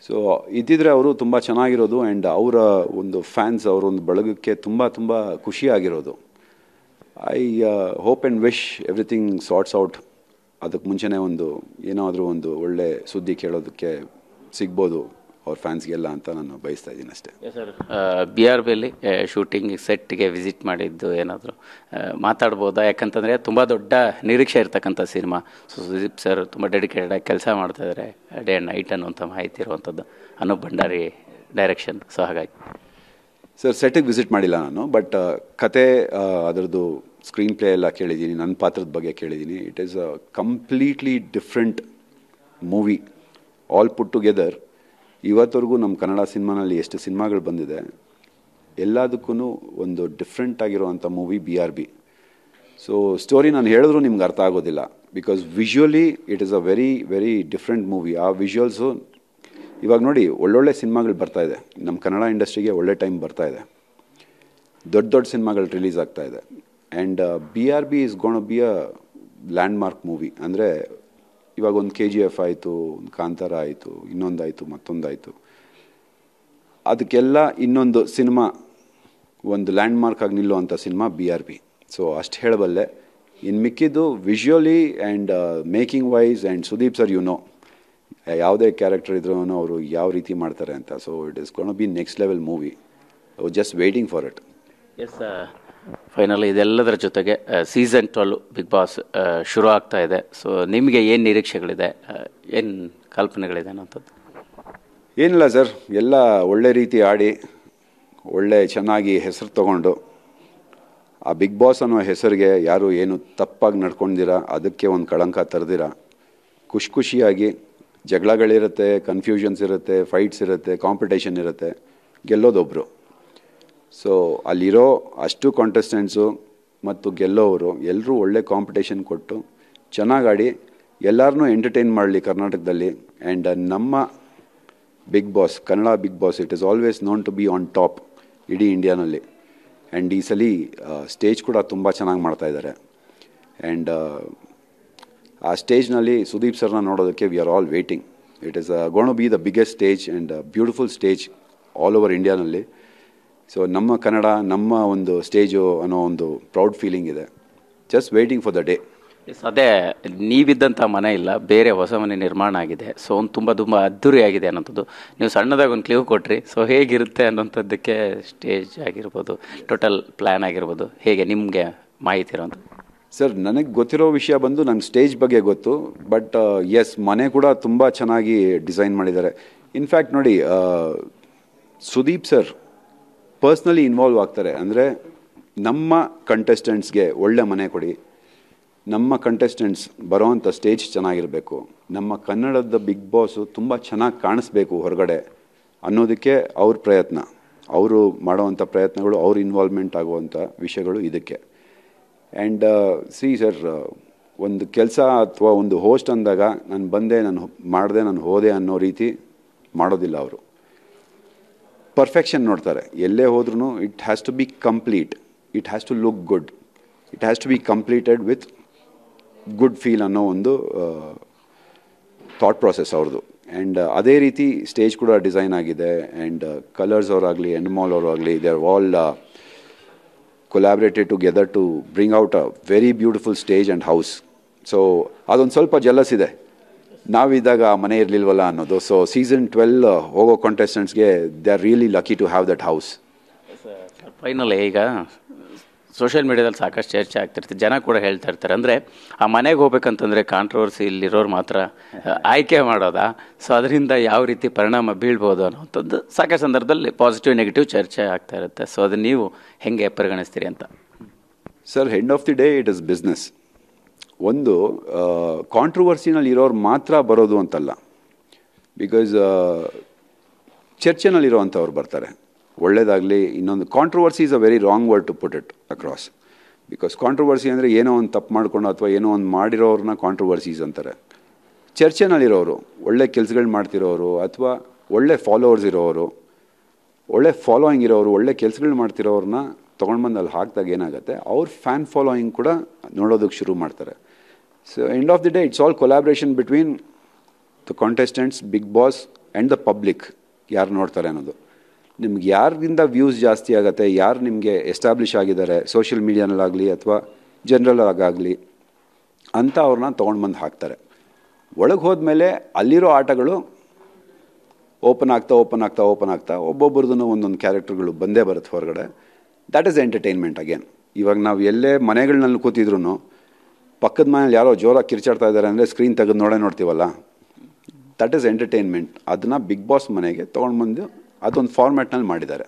So ಇದ್ದಿದ್ರೆ ಅವರು ತುಂಬ ಚೆನ್ನಾಗಿರೋದು. ಆ್ಯಂಡ್ ಅವರ ಒಂದು ಫ್ಯಾನ್ಸ್, ಅವರ ಒಂದು ಬಳಗಕ್ಕೆ ತುಂಬ ತುಂಬ ಖುಷಿಯಾಗಿರೋದು. I hope and wish everything sorts out. ಅದಕ್ಕೆ ಮುಂಚೆನೇ ಏನಾದರೂ ಒಂದು ಒಳ್ಳೆ ಸುದ್ದಿ ಕೇಳೋದಕ್ಕೆ ಸಿಗ್ಬೋದು ಅವ್ರ ಫ್ಯಾನ್ಸ್ಗೆಲ್ಲ ಅಂತ ನಾನು ಬಯಸ್ತಾ ಇದ್ದೀನಿ ಅಷ್ಟೇ. ಸರ್, BRBಯಲ್ಲಿ ಶೂಟಿಂಗ್ ಸೆಟ್ಗೆ ವಿಸಿಟ್ ಮಾಡಿದ್ದು ಏನಾದರೂ ಮಾತಾಡ್ಬೋದಾ? ಯಾಕಂತಂದರೆ ತುಂಬ ದೊಡ್ಡ ನಿರೀಕ್ಷೆ ಇರ್ತಕ್ಕಂಥ ಸಿನಿಮಾ. ಸೊ ಸುದೀಪ್ ಸರ್ ತುಂಬ ಡೆಡಿಕೇಟೆಡಾಗಿ ಕೆಲಸ ಮಾಡ್ತಾಯಿದ್ದಾರೆ, ಡೇ ಆ್ಯಂಡ್ ನೈಟ್ ಅನ್ನುವಂಥ ಮಾಹಿತಿ ಇರುವಂಥದ್ದು. ಅನೂಪ್ ಭಂಡಾರಿ ಡೈರೆಕ್ಷನ್. ಸೊ ಹಾಗಾಗಿ ಸರ್, ಸೆಟ್ಟಿಗೆ ವಿಸಿಟ್ ಮಾಡಿಲ್ಲ ನಾನು. ಬಟ್ ಕತೆ, ಅದರದ್ದು ಸ್ಕ್ರೀನ್ ಪ್ಲೇ ಎಲ್ಲ ಕೇಳಿದ್ದೀನಿ, ನನ್ನ ಪಾತ್ರದ ಬಗ್ಗೆ ಕೇಳಿದ್ದೀನಿ. It is a completely different movie all put together. ಇವತ್ತವರೆಗೂ ನಮ್ಮ ಕನ್ನಡ ಸಿನಿಮಾನಲ್ಲಿ ಎಷ್ಟು ಸಿನಿಮಾಗಳು ಬಂದಿದೆ, ಎಲ್ಲದಕ್ಕೂ ಒಂದು ಡಿಫ್ರೆಂಟ್ ಆಗಿರುವಂಥ ಮೂವಿ BRB. ಸೊ ಸ್ಟೋರಿ ನಾನು ಹೇಳಿದ್ರು ನಿಮ್ಗೆ ಅರ್ಥ ಆಗೋದಿಲ್ಲ, because visually it is a very very different movie. ಆ ವಿಜುವಲ್ಸು ಇವಾಗ ನೋಡಿ ಒಳ್ಳೊಳ್ಳೆ ಸಿನಿಮಾಗಳು ಬರ್ತಾಯಿದೆ, ನಮ್ಮ ಕನ್ನಡ ಇಂಡಸ್ಟ್ರಿಗೆ ಒಳ್ಳೆ ಟೈಮ್ ಬರ್ತಾಯಿದೆ, ದೊಡ್ಡ ದೊಡ್ಡ ಸಿನಿಮಾಗಳು ರಿಲೀಸ್ ಆಗ್ತಾಯಿದೆ. And BRB is gonna be a landmark movie. ಅಂದರೆ ಇವಾಗ ಒಂದು KGF ಆಯಿತು, ಒಂದು ಕಾಂತಾರ ಆಯಿತು, ಇನ್ನೊಂದಾಯಿತು, ಮತ್ತೊಂದಾಯಿತು, ಅದಕ್ಕೆಲ್ಲ ಇನ್ನೊಂದು ಸಿನಿಮಾ ಒಂದು ಲ್ಯಾಂಡ್ಮಾರ್ಕ್ ಆಗಿ ನಿಲ್ಲುವಂಥ ಸಿನಿಮಾ BRB. ಸೊ ಅಷ್ಟು ಹೇಳಬಲ್ಲೆ. ಇನ್ನು ಮಿಕ್ಕಿದ್ದು visually and making wise and Sudeep sir ಯಾವುದೇ ಕ್ಯಾರೆಕ್ಟರ್ ಇದ್ರೂ ಅವರು ಯಾವ ರೀತಿ ಮಾಡ್ತಾರೆ ಅಂತ. So it is gonna be next level movie. Just waiting for it. Yes, finally ಇದೆಲ್ಲದರ ಜೊತೆಗೆ ಸೀಸನ್ 12 ಬಿಗ್ ಬಾಸ್ ಶುರು ಆಗ್ತಾ ಇದೆ. ಸೊ ನಿಮಗೆ ಏನು ನಿರೀಕ್ಷೆಗಳಿದೆ, ಏನು ಕಲ್ಪನೆಗಳಿದೆ ಅನ್ನೋಂಥದ್ದು? ಏನಿಲ್ಲ ಸರ್, ಎಲ್ಲ ಒಳ್ಳೆ ರೀತಿ ಆಡಿ ಒಳ್ಳೆ ಚೆನ್ನಾಗಿ ಹೆಸರು ತಗೊಂಡು ಆ ಬಿಗ್ ಬಾಸ್ ಅನ್ನೋ ಹೆಸರಿಗೆ ಯಾರು ಏನು ತಪ್ಪಾಗಿ ನಡ್ಕೊಂಡಿರ, ಅದಕ್ಕೆ ಒಂದು ಕಳಂಕ ತರದಿರ, ಖುಷಿಯಾಗಿ ಜಗಳಗಳಿರುತ್ತೆ, ಕನ್ಫ್ಯೂಷನ್ಸ್ ಇರುತ್ತೆ, ಫೈಟ್ಸ್ ಇರುತ್ತೆ, ಕಾಂಪಿಟೇಷನ್ ಇರುತ್ತೆ, ಗೆಲ್ಲೋದೊಬ್ಬರು. ಸೊ ಅಲ್ಲಿರೋ ಅಷ್ಟು ಕಾಂಟೆಸ್ಟೆಂಟ್ಸು ಮತ್ತು ಗೆಲ್ಲೋವರು ಎಲ್ಲರೂ ಒಳ್ಳೆ ಕಾಂಪಿಟೇಷನ್ ಕೊಟ್ಟು ಚೆನ್ನಾಗಾಡಿ ಎಲ್ಲರನ್ನೂ ಎಂಟರ್ಟೈನ್ ಮಾಡಲಿ ಕರ್ನಾಟಕದಲ್ಲಿ. ಆ್ಯಂಡ್ ನಮ್ಮ Bigg Boss, Kannada Bigg Boss, it is always known to be on top ಇಡೀ ಇಂಡಿಯಾನಲ್ಲಿ. ಆ್ಯಂಡ್ ಈ ಸಲ ಸ್ಟೇಜ್ ಕೂಡ ತುಂಬ ಚೆನ್ನಾಗಿ ಮಾಡ್ತಾಯಿದ್ದಾರೆ. ಆ್ಯಂಡ್ ಆ ಸ್ಟೇಜ್ನಲ್ಲಿ ಸುದೀಪ್ ಸರ್ನ ನೋಡೋದಕ್ಕೆ we are all waiting. It is gonna be the biggest stage and beautiful stage all over ಇಂಡಿಯಾನಲ್ಲಿ. ಸೊ ನಮ್ಮ ಕನ್ನಡ, ನಮ್ಮ ಒಂದು ಸ್ಟೇಜು ಅನ್ನೋ ಒಂದು ಪ್ರೌಡ್ ಫೀಲಿಂಗ್ ಇದೆ. Just waiting for the day. ಅದೇ, ನೀವಿದ್ದಂಥ ಮನೆ ಇಲ್ಲ, ಬೇರೆ ಹೊಸ ಮನೆ ನಿರ್ಮಾಣ ಆಗಿದೆ. ಸೊ ಒಂದು ತುಂಬ ಅದ್ದೂರಿ ಆಗಿದೆ ಅನ್ನೋಂಥದ್ದು. ನೀವು ಸಣ್ಣದಾಗಿ ಒಂದು ಕ್ಲೀವ್ ಕೊಟ್ರಿ. ಸೊ ಹೇಗಿರುತ್ತೆ ಅನ್ನೋಂಥದ್ದಕ್ಕೆ ಸ್ಟೇಜ್ ಆಗಿರ್ಬೋದು, ಟೋಟಲ್ ಪ್ಲ್ಯಾನ್ ಆಗಿರ್ಬೋದು, ಹೇಗೆ ನಿಮಗೆ ಮಾಹಿತಿ ಇರೋಂಥದ್ದು? ಸರ್, ನನಗೆ ಗೊತ್ತಿರೋ ವಿಷಯ ಬಂದು ನನ್ನ ಸ್ಟೇಜ್ ಬಗ್ಗೆ ಗೊತ್ತು. ಬಟ್ ಎಸ್, ಮನೆ ಕೂಡ ತುಂಬ ಚೆನ್ನಾಗಿ ಡಿಸೈನ್ ಮಾಡಿದ್ದಾರೆ. ಇನ್ಫ್ಯಾಕ್ಟ್ ನೋಡಿ, ಸುದೀಪ್ ಸರ್ ಪರ್ಸ್ನಲಿ ಇನ್ವಾಲ್ವ್ ಆಗ್ತಾರೆ. ಅಂದರೆ ನಮ್ಮ ಕಂಟೆಸ್ಟೆಂಟ್ಸ್ಗೆ ಒಳ್ಳೆ ಮನೆ ಕೊಡಿ, ನಮ್ಮ ಕಂಟೆಸ್ಟೆಂಟ್ಸ್ ಬರೋವಂಥ ಸ್ಟೇಜ್ ಚೆನ್ನಾಗಿರಬೇಕು, ನಮ್ಮ ಕನ್ನಡದ ಬಿಗ್ ಬಾಸು ತುಂಬ ಚೆನ್ನಾಗಿ ಕಾಣಿಸ್ಬೇಕು ಹೊರಗಡೆ ಅನ್ನೋದಕ್ಕೆ ಅವ್ರ ಪ್ರಯತ್ನ, ಅವರು ಮಾಡೋವಂಥ ಪ್ರಯತ್ನಗಳು, ಅವ್ರ ಇನ್ವಾಲ್ವ್ಮೆಂಟ್ ಆಗುವಂಥ ವಿಷಯಗಳು ಇದಕ್ಕೆ. ಆ್ಯಂಡ್ ಸಿ ಸರ್, ಒಂದು ಕೆಲಸ ಅಥವಾ ಒಂದು ಹೋಸ್ಟ್ ಅಂದಾಗ ನಾನು ಬಂದೆ, ನಾನು ಮಾಡಿದೆ, ನಾನು ಹೋದೆ ಅನ್ನೋ ರೀತಿ ಮಾಡೋದಿಲ್ಲ ಅವರು. ಪರ್ಫೆಕ್ಷನ್ ನೋಡ್ತಾರೆ. ಎಲ್ಲೇ ಹೋದ್ರೂ it has to be complete, it has to look good, it has to be completed with good feel ಅನ್ನೋ ಒಂದು ಥಾಟ್ ಪ್ರಾಸೆಸ್ ಅವ್ರದ್ದು. ಆ್ಯಂಡ್ ಅದೇ ರೀತಿ ಸ್ಟೇಜ್ ಕೂಡ ಡಿಸೈನ್ ಆಗಿದೆ. ಆ್ಯಂಡ್ ಕಲರ್ಸ್ ಅವರಾಗಲಿ, ಎನ್ಮಾಲ್ ಅವರಾಗಲಿ, they are all collaborated together to bring out a very beautiful stage and house. So ಅದೊಂದು ಸ್ವಲ್ಪ ಜಲಸ್ ಇದೆ, ನಾವಿದ್ದಾಗ ಮನೆ ಇರಲಿಲ್ವಲ್ಲ ಅನ್ನೋದು. ಸೊ ಸೀಸನ್ 12 ಹೋಗೋ ಕಾಂಟೆಸ್ಟೆಂಟ್ಸ್ಗೆ they are really lucky to have that house. Finally ಈಗ ಸೋಷಿಯಲ್ ಮೀಡಿಯಾದಲ್ಲಿ ಸಾಕಷ್ಟು ಚರ್ಚೆ ಆಗ್ತಿರ್ತೀವಿ, ಜನ ಕೂಡ ಹೇಳ್ತಾ ಇರ್ತಾರೆ, ಅಂದರೆ ಆ ಮನೆಗೆ ಹೋಗ್ಬೇಕಂತಂದರೆ ಕಾಂಟ್ರವರ್ಸಿ ಇಲ್ಲಿರೋರು ಮಾತ್ರ ಆಯ್ಕೆ ಮಾಡೋದಾ, ಸೊ ಅದರಿಂದ ಯಾವ ರೀತಿ ಪರಿಣಾಮ ಬೀಳ್ಬೋದು ಅನ್ನೋಂಥದ್ದು ಸಾಕಷ್ಟು ಸಂದರ್ಭದಲ್ಲಿ ಪಾಸಿಟಿವ್ ನೆಗೆಟಿವ್ ಚರ್ಚೆ ಆಗ್ತಾ ಇರುತ್ತೆ. ಸೊ ಅದನ್ನು ನೀವು ಹೇಗೆ ಪರಿಗಣಿಸ್ತೀರಿ ಅಂತ? Sir, end of the day it is business. ಒಂದು ಕಾಂಟ್ರವರ್ಸಿನಲ್ಲಿ ಇರೋರು ಮಾತ್ರ ಬರೋದು ಅಂತಲ್ಲ, ಬಿಕಾಸ್ ಚರ್ಚೆನಲ್ಲಿರೋವಂಥವ್ರು ಬರ್ತಾರೆ. ಒಳ್ಳೇದಾಗಲಿ, ಇನ್ನೊಂದು controversy is a very wrong word to put it across. Because controversy ಅಂದರೆ ಏನೋ ಒಂದು ತಪ್ಪು ಮಾಡಿಕೊಂಡು ಅಥವಾ ಏನೋ ಒಂದು ಮಾಡಿರೋರನ್ನ ಕಾಂಟ್ರವರ್ಸೀಸ್ ಅಂತಾರೆ. ಚರ್ಚೆನಲ್ಲಿರೋರು, ಒಳ್ಳೆ ಕೆಲಸಗಳು ಮಾಡ್ತಿರೋರು ಅಥವಾ ಒಳ್ಳೆ ಫಾಲೋವರ್ಸ್ ಇರೋರು, ಒಳ್ಳೆ ಫಾಲೋಯಿಂಗ್ ಇರೋರು, ಒಳ್ಳೆ ಕೆಲಸಗಳು ಮಾಡ್ತಿರೋರನ್ನ ತೊಗೊಂಡು ಬಂದು ಅಲ್ಲಿ ಹಾಕಿದಾಗ ಏನಾಗುತ್ತೆ, ಅವ್ರ ಫ್ಯಾನ್ ಫಾಲೋಯಿಂಗ್ ಕೂಡ ನೋಡೋದಕ್ಕೆ ಶುರು ಮಾಡ್ತಾರೆ. So end of the day it's all collaboration between the contestants, Bigg Boss and the public, ಯಾರು ನೋಡ್ತಾರೆ ಅನ್ನೋದು. ನಿಮ್ಗೆ ಯಾರಿಂದ ವ್ಯೂಸ್ ಜಾಸ್ತಿ ಆಗುತ್ತೆ, ಯಾರು ನಿಮಗೆ ಎಸ್ಟಾಬ್ಲಿಷ್ ಆಗಿದ್ದಾರೆ ಸೋಷಿಯಲ್ ಮೀಡಿಯಾನಲ್ಲಾಗಲಿ ಅಥವಾ ಜನರಲ್ ಆಗಲಿ ಅಂತ ಅವ್ರನ್ನ ತೊಗೊಂಡು ಬಂದು ಹಾಕ್ತಾರೆ. ಒಳಗೆ ಹೋದ್ಮೇಲೆ ಅಲ್ಲಿರೋ ಆಟಗಳು ಓಪನ್ ಆಗ್ತಾ ಒಬ್ಬೊಬ್ರದ್ದು ಒಂದೊಂದು ಕ್ಯಾರೆಕ್ಟರ್ಗಳು ಬಂದೇ ಬರುತ್ತೆ ಹೊರಗಡೆ. That is entertainment again. ಇವಾಗ ನಾವು ಎಲ್ಲೇ ಮನೆಗಳಲ್ಲಿ ಕೂತಿದ್ರು ಪಕ್ಕದ ಮನೇಲಿ ಯಾರೋ ಜೋರಾಗಿ ಕಿರ್ಚಾಡ್ತಾ ಇದ್ದಾರೆ ಅಂದರೆ ಸ್ಕ್ರೀನ್ ತೆಗೆದು ನೋಡ್ತೀವಲ್ಲ, ದಟ್ ಈಸ್ ಎಂಟರ್ಟೈನ್ಮೆಂಟ್. ಅದನ್ನು ಬಿಗ್ ಬಾಸ್ ಮನೆಗೆ ತೊಗೊಂಡು ಬಂದು ಅದೊಂದು ಫಾರ್ಮ್ಯಾಟ್ನಲ್ಲಿ ಮಾಡಿದ್ದಾರೆ.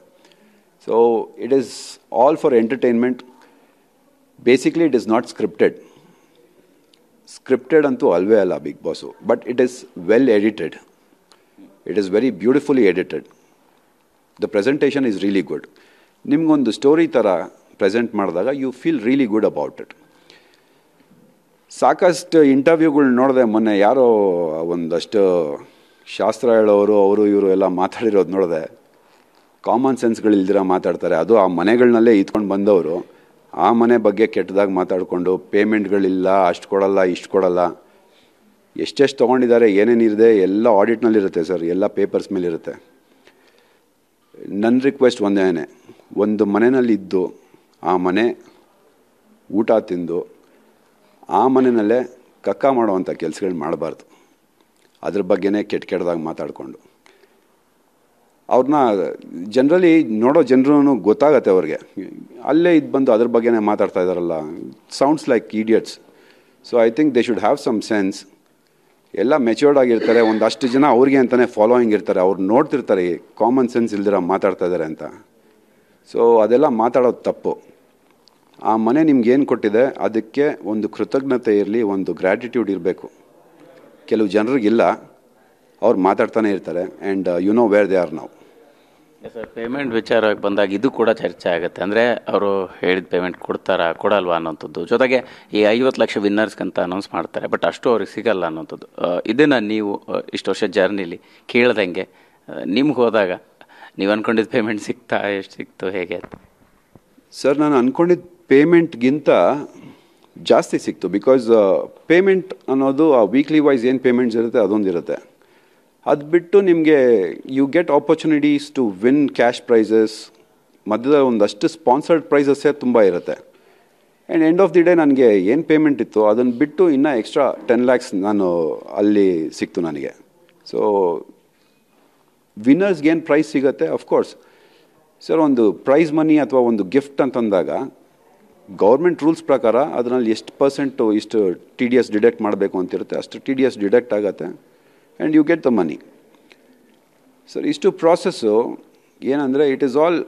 So it is all for entertainment. Basically it is not scripted ಅಂತೂ ಅಲ್ವೇ ಅಲ್ಲ Bigg Boss, but it is well edited. It is very beautifully edited. The presentation is really good. ನಿಮಗೊಂದು ಸ್ಟೋರಿ ಥರ ಪ್ರೆಸೆಂಟ್ ಮಾಡಿದಾಗ you feel really good about it. ಸಾಕಷ್ಟು ಇಂಟರ್ವ್ಯೂಗಳು ನೋಡಿದೆ. ಮೊನ್ನೆ ಯಾರೋ ಒಂದಷ್ಟು ಶಾಸ್ತ್ರ ಹೇಳೋರು ಅವರು ಇವರು ಎಲ್ಲ ಮಾತಾಡಿರೋದು ನೋಡಿದೆ. ಕಾಮನ್ ಸೆನ್ಸ್ಗಳಿಲ್ದಿರ ಮಾತಾಡ್ತಾರೆ. ಅದು ಆ ಮನೆಗಳನ್ನಲ್ಲೇ ಇತ್ಕೊಂಡು ಬಂದವರು ಆ ಮನೆ ಬಗ್ಗೆ ಕೆಟ್ಟದಾಗಿ ಮಾತಾಡಿಕೊಂಡು ಪೇಮೆಂಟ್ಗಳಿಲ್ಲ, ಅಷ್ಟು ಕೊಡಲ್ಲ, ಇಷ್ಟು ಕೊಡಲ್ಲ, ಎಷ್ಟೆಷ್ಟು ತೊಗೊಂಡಿದ್ದಾರೆ, ಏನೇನಿದೆ ಎಲ್ಲ ಆಡಿಟ್ನಲ್ಲಿರುತ್ತೆ ಸರ್, ಎಲ್ಲ ಪೇಪರ್ಸ್ ಮೇಲಿರುತ್ತೆ. ನನ್ನ ರಿಕ್ವೆಸ್ಟ್ ಒಂದೇನೆ, ಒಂದು ಮನೆಯಲ್ಲಿದ್ದು ಆ ಮನೆ ಊಟ ತಿಂದು ಆ ಮನೆಯಲ್ಲೇ ಕಕ್ಕ ಮಾಡುವಂಥ ಕೆಲಸಗಳು ಮಾಡಬಾರ್ದು. ಅದ್ರ ಬಗ್ಗೆನೇ ಕೆಟ್ಟದಾಗಿ ಮಾತಾಡಿಕೊಂಡು ಅವ್ರನ್ನ ಜನರಲಿ ನೋಡೋ ಜನರೂ ಗೊತ್ತಾಗತ್ತೆ ಅವ್ರಿಗೆ. ಅಲ್ಲೇ ಇದು ಬಂದು ಅದ್ರ ಬಗ್ಗೆನೇ ಮಾತಾಡ್ತಾ ಇದ್ದಾರಲ್ಲ, sounds like idiots. So I think they should have some sense. ಎಲ್ಲ ಮೆಚ್ಯೂರ್ಡ್ ಆಗಿರ್ತಾರೆ, ಒಂದಷ್ಟು ಜನ ಅವ್ರಿಗೆ ಅಂತಲೇ ಫಾಲೋಯಿಂಗ್ ಇರ್ತಾರೆ, ಅವ್ರು ನೋಡ್ತಿರ್ತಾರೆ ಕಾಮನ್ ಸೆನ್ಸ್ ಇಲ್ದಿರ ಮಾತಾಡ್ತಾ ಇದ್ದಾರೆ ಅಂತ. ಸೊ ಅದೆಲ್ಲ ಮಾತಾಡೋದು ತಪ್ಪು. ಆ ಮನೆ ನಿಮ್ಗೇನು ಕೊಟ್ಟಿದೆ ಅದಕ್ಕೆ ಒಂದು ಕೃತಜ್ಞತೆ ಇರಲಿ, ಒಂದು ಗ್ರ್ಯಾಟಿಟ್ಯೂಡ್ ಇರಬೇಕು. ಕೆಲವು ಜನರಿಗಿಲ್ಲ, ಅವ್ರು ಮಾತಾಡ್ತಾನೆ ಇರ್ತಾರೆ. And you know where they are now. Sir, payment ವಿಚಾರವಾಗಿ ಬಂದಾಗ ಇದು ಕೂಡ ಚರ್ಚೆ ಆಗುತ್ತೆ. ಅಂದರೆ ಅವರು ಹೇಳಿದ ಪೇಮೆಂಟ್ ಕೊಡ್ತಾರಾ ಕೊಡಲ್ವಾ ಅನ್ನೋಂಥದ್ದು. ಜೊತೆಗೆ ಈ 50 ಲಕ್ಷ ವಿನ್ನರ್ಸ್ಗಂತ ಅನೌನ್ಸ್ ಮಾಡ್ತಾರೆ, ಬಟ್ ಅಷ್ಟು ಅವ್ರಿಗೆ ಸಿಗಲ್ಲ ಅನ್ನೋಂಥದ್ದು. ಇದನ್ನು ನೀವು ಇಷ್ಟು ವರ್ಷ ಜರ್ನಿಲಿ ಕೇಳ್ದಂಗೆ ನಿಮ್ಗೆ ಹೋದಾಗ ನೀವು ಅಂದ್ಕೊಂಡಿದ್ದ ಪೇಮೆಂಟ್ ಸಿಗ್ತಾ, ಎಷ್ಟು ಸಿಕ್ತು, ಹೇಗೆ ಅಂತ? ಸರ್, ನಾನು ಅಂದ್ಕೊಂಡಿದ್ದ ಪೇಮೆಂಟ್ಗಿಂತ ಜಾಸ್ತಿ ಸಿಕ್ತು. ಬಿಕಾಸ್ ಪೇಮೆಂಟ್ ಅನ್ನೋದು ಆ ವೀಕ್ಲಿ ವೈಸ್ ಏನು ಪೇಮೆಂಟ್ಸ್ ಇರುತ್ತೆ ಅದೊಂದಿರುತ್ತೆ. ಅದು ಬಿಟ್ಟು ನಿಮಗೆ you get opportunities to win cash prizes. ಮಧ್ಯದಲ್ಲಿ ಒಂದಷ್ಟು ಸ್ಪಾನ್ಸರ್ಡ್ ಪ್ರೈಸಸ್ಸೇ ತುಂಬ ಇರುತ್ತೆ. And end of the day ನನಗೆ ಏನು ಪೇಮೆಂಟ್ ಇತ್ತು ಅದನ್ನು ಬಿಟ್ಟು ಇನ್ನೂ ಎಕ್ಸ್ಟ್ರಾ 10 lakhs ನಾನು ಅಲ್ಲಿ ಸಿಕ್ತು ನನಗೆ. ಸೊ ವಿನ್ನರ್ಸ್ಗೆ ಏನು ಪ್ರೈಸ್ ಸಿಗುತ್ತೆ, ಅಫ್ಕೋರ್ಸ್ ಸರ್, ಒಂದು ಪ್ರೈಸ್ ಮನಿ ಅಥವಾ ಒಂದು ಗಿಫ್ಟ್ ಅಂತಂದಾಗ ಗೌರ್ಮೆಂಟ್ ರೂಲ್ಸ್ ಪ್ರಕಾರ ಅದರಲ್ಲಿ ಎಷ್ಟು ಪರ್ಸೆಂಟು ಇಷ್ಟು TDS ಡಿಡಕ್ಟ್ ಮಾಡಬೇಕು ಅಂತಿರುತ್ತೆ, ಅಷ್ಟು TDS ಡಿಡಕ್ಟ್ ಆಗುತ್ತೆ and you get the money. Sir, ಇಷ್ಟು ಪ್ರಾಸೆಸ್ಸು ಏನಂದರೆ it is all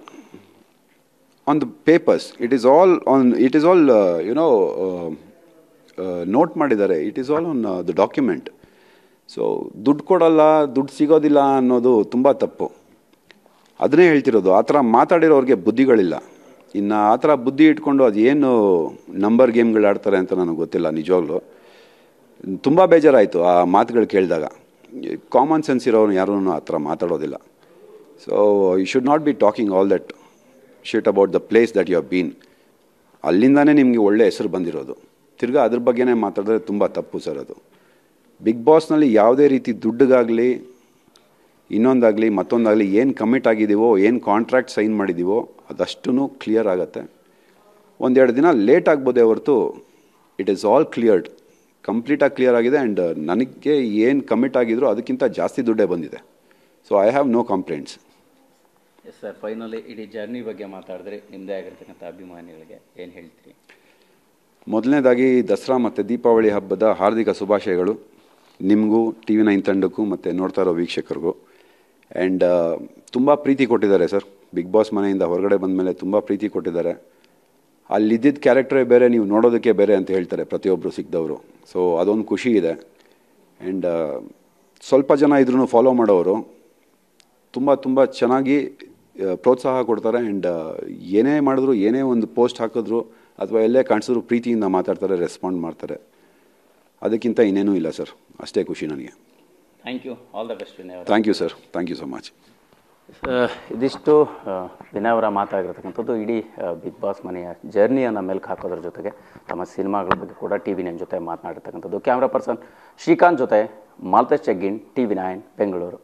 on the papers, it is all you know note ಮಾಡಿದ್ದಾರೆ, it is all on the document. So ದುಡ್ಡು ಕೊಡಲ್ಲ, ದುಡ್ಡು ಸಿಗೋದಿಲ್ಲ ಅನ್ನೋದು ತುಂಬ ತಪ್ಪು. ಅದನ್ನೇ ಹೇಳ್ತಿರೋದು. ಆ ಥರ ಮಾತಾಡಿರೋರಿಗೆ ಬುದ್ಧಿಗಳಿಲ್ಲ. ಇನ್ನು ಆ ಥರ ಬುದ್ಧಿ ಇಟ್ಕೊಂಡು ಅದು ಏನು ನಂಬರ್ ಗೇಮ್ಗಳು ಆಡ್ತಾರೆ ಅಂತ ನನಗೆ ಗೊತ್ತಿಲ್ಲ. ನಿಜವಾಗ್ಲೂ ತುಂಬ ಬೇಜಾರಾಯಿತು ಆ ಮಾತುಗಳು ಕೇಳಿದಾಗ. ಕಾಮನ್ ಸೆನ್ಸ್ ಇರೋರು ಯಾರೂ ಆ ಥರ ಮಾತಾಡೋದಿಲ್ಲ. So you should not be talking all that shit about the place that you have been. ಅಲ್ಲಿಂದಾನೇ ನಿಮಗೆ ಒಳ್ಳೆ ಹೆಸರು ಬಂದಿರೋದು. ತಿರ್ಗಾ ಅದ್ರ ಬಗ್ಗೆನೇ ಮಾತಾಡಿದ್ರೆ ತುಂಬ ತಪ್ಪು ಸರ್. ಅದು ಬಿಗ್ ಬಾಸ್ನಲ್ಲಿ ಯಾವುದೇ ರೀತಿ ದುಡ್ಡಿಗಾಗಲಿ ಇನ್ನೊಂದಾಗಲಿ ಮತ್ತೊಂದಾಗಲಿ ಏನು ಕಮಿಟ್ ಆಗಿದ್ದೀವೋ, ಏನು ಕಾಂಟ್ರಾಕ್ಟ್ ಸೈನ್ ಮಾಡಿದ್ದೀವೋ ಅದಷ್ಟೂ ಕ್ಲಿಯರ್ ಆಗುತ್ತೆ. ಒಂದೆರಡು ದಿನ ಲೇಟ್ ಆಗ್ಬೋದೇ ಹೊರತು ಇಟ್ ಈಸ್ ಆಲ್ ಕ್ಲಿಯರ್ಡ್, ಕಂಪ್ಲೀಟಾಗಿ ಕ್ಲಿಯರ್ ಆಗಿದೆ. ಆ್ಯಂಡ್ ನನಗೆ ಏನು ಕಮಿಟ್ ಆಗಿದ್ರು ಅದಕ್ಕಿಂತ ಜಾಸ್ತಿ ದುಡ್ಡೇ ಬಂದಿದೆ. So I have no complaints. Yes sir, finally ಇಡೀ ಜರ್ನಿ ಬಗ್ಗೆ ಮಾತಾಡಿದ್ರೆ ನಿಮ್ಮದೇ ಆಗಿರ್ತಕ್ಕಂಥ ಅಭಿಮಾನಿಗಳಿಗೆ ಏನು ಹೇಳ್ತೀರಿ? ಮೊದಲನೇದಾಗಿ ದಸರಾ ಮತ್ತು ದೀಪಾವಳಿ ಹಬ್ಬದ ಹಾರ್ದಿಕ ಶುಭಾಶಯಗಳು ನಿಮಗೂ, TV9 ತಂಡಕ್ಕೂ ಮತ್ತು ನೋಡ್ತಾ ಇರೋ ವೀಕ್ಷಕರಿಗೂ. ಆ್ಯಂಡ್ ತುಂಬ ಪ್ರೀತಿ ಕೊಟ್ಟಿದ್ದಾರೆ ಸರ್. ಬಿಗ್ ಬಾಸ್ ಮನೆಯಿಂದ ಹೊರಗಡೆ ಬಂದ ಮೇಲೆ ತುಂಬ ಪ್ರೀತಿ ಕೊಟ್ಟಿದ್ದಾರೆ. ಅಲ್ಲಿದ್ದಿದ್ದ ಕ್ಯಾರೆಕ್ಟರೇ ಬೇರೆ, ನೀವು ನೋಡೋದಕ್ಕೆ ಬೇರೆ ಅಂತ ಹೇಳ್ತಾರೆ ಪ್ರತಿಯೊಬ್ಬರು ಸಿಕ್ಕಿದವರು. ಸೊ ಅದೊಂದು ಖುಷಿ ಇದೆ. ಆ್ಯಂಡ್ ಸ್ವಲ್ಪ ಜನ ಇದ್ರೂ ಫಾಲೋ ಮಾಡೋರು ತುಂಬ ಚೆನ್ನಾಗಿ ಪ್ರೋತ್ಸಾಹ ಕೊಡ್ತಾರೆ. ಆ್ಯಂಡ್ ಏನೇ ಮಾಡಿದ್ರು, ಏನೇ ಒಂದು ಪೋಸ್ಟ್ ಹಾಕಿದ್ರು ಅಥವಾ ಎಲ್ಲೇ ಕಾಣಿಸಿದ್ರು ಪ್ರೀತಿಯಿಂದ ಮಾತಾಡ್ತಾರೆ, ರೆಸ್ಪಾಂಡ್ ಮಾಡ್ತಾರೆ. ಅದಕ್ಕಿಂತ ಇನ್ನೇನೂ ಇಲ್ಲ ಸರ್. ಅಷ್ಟೇ ಖುಷಿ ನನಗೆ. Thank you, all the best Vinay. Thank you sir, thank you so much. ಇದಿಷ್ಟು ವಿನಯ್ ಅವರ ಮಾತಾಗಿರ್ತಕ್ಕಂಥದ್ದು. ಇಡೀ ಬಿಗ್ ಬಾಸ್ ಮನೆಯ ಜರ್ನಿಯನ್ನು ಮೆಲ್ಕು ಹಾಕೋದ್ರ ಜೊತೆಗೆ ತಮ್ಮ ಸಿನಿಮಾಗಳ ಬಗ್ಗೆ ಕೂಡ TV9 ಜೊತೆ ಮಾತನಾಡಿರ್ತಕ್ಕಂಥದ್ದು. ಕ್ಯಾಮ್ರಾ ಪರ್ಸನ್ ಶ್ರೀಕಾಂತ್ ಜೊತೆ ಮಾಲ್ತೇಶ್ ಚೆಗ್ಗಿನ್, TV9 ಬೆಂಗಳೂರು.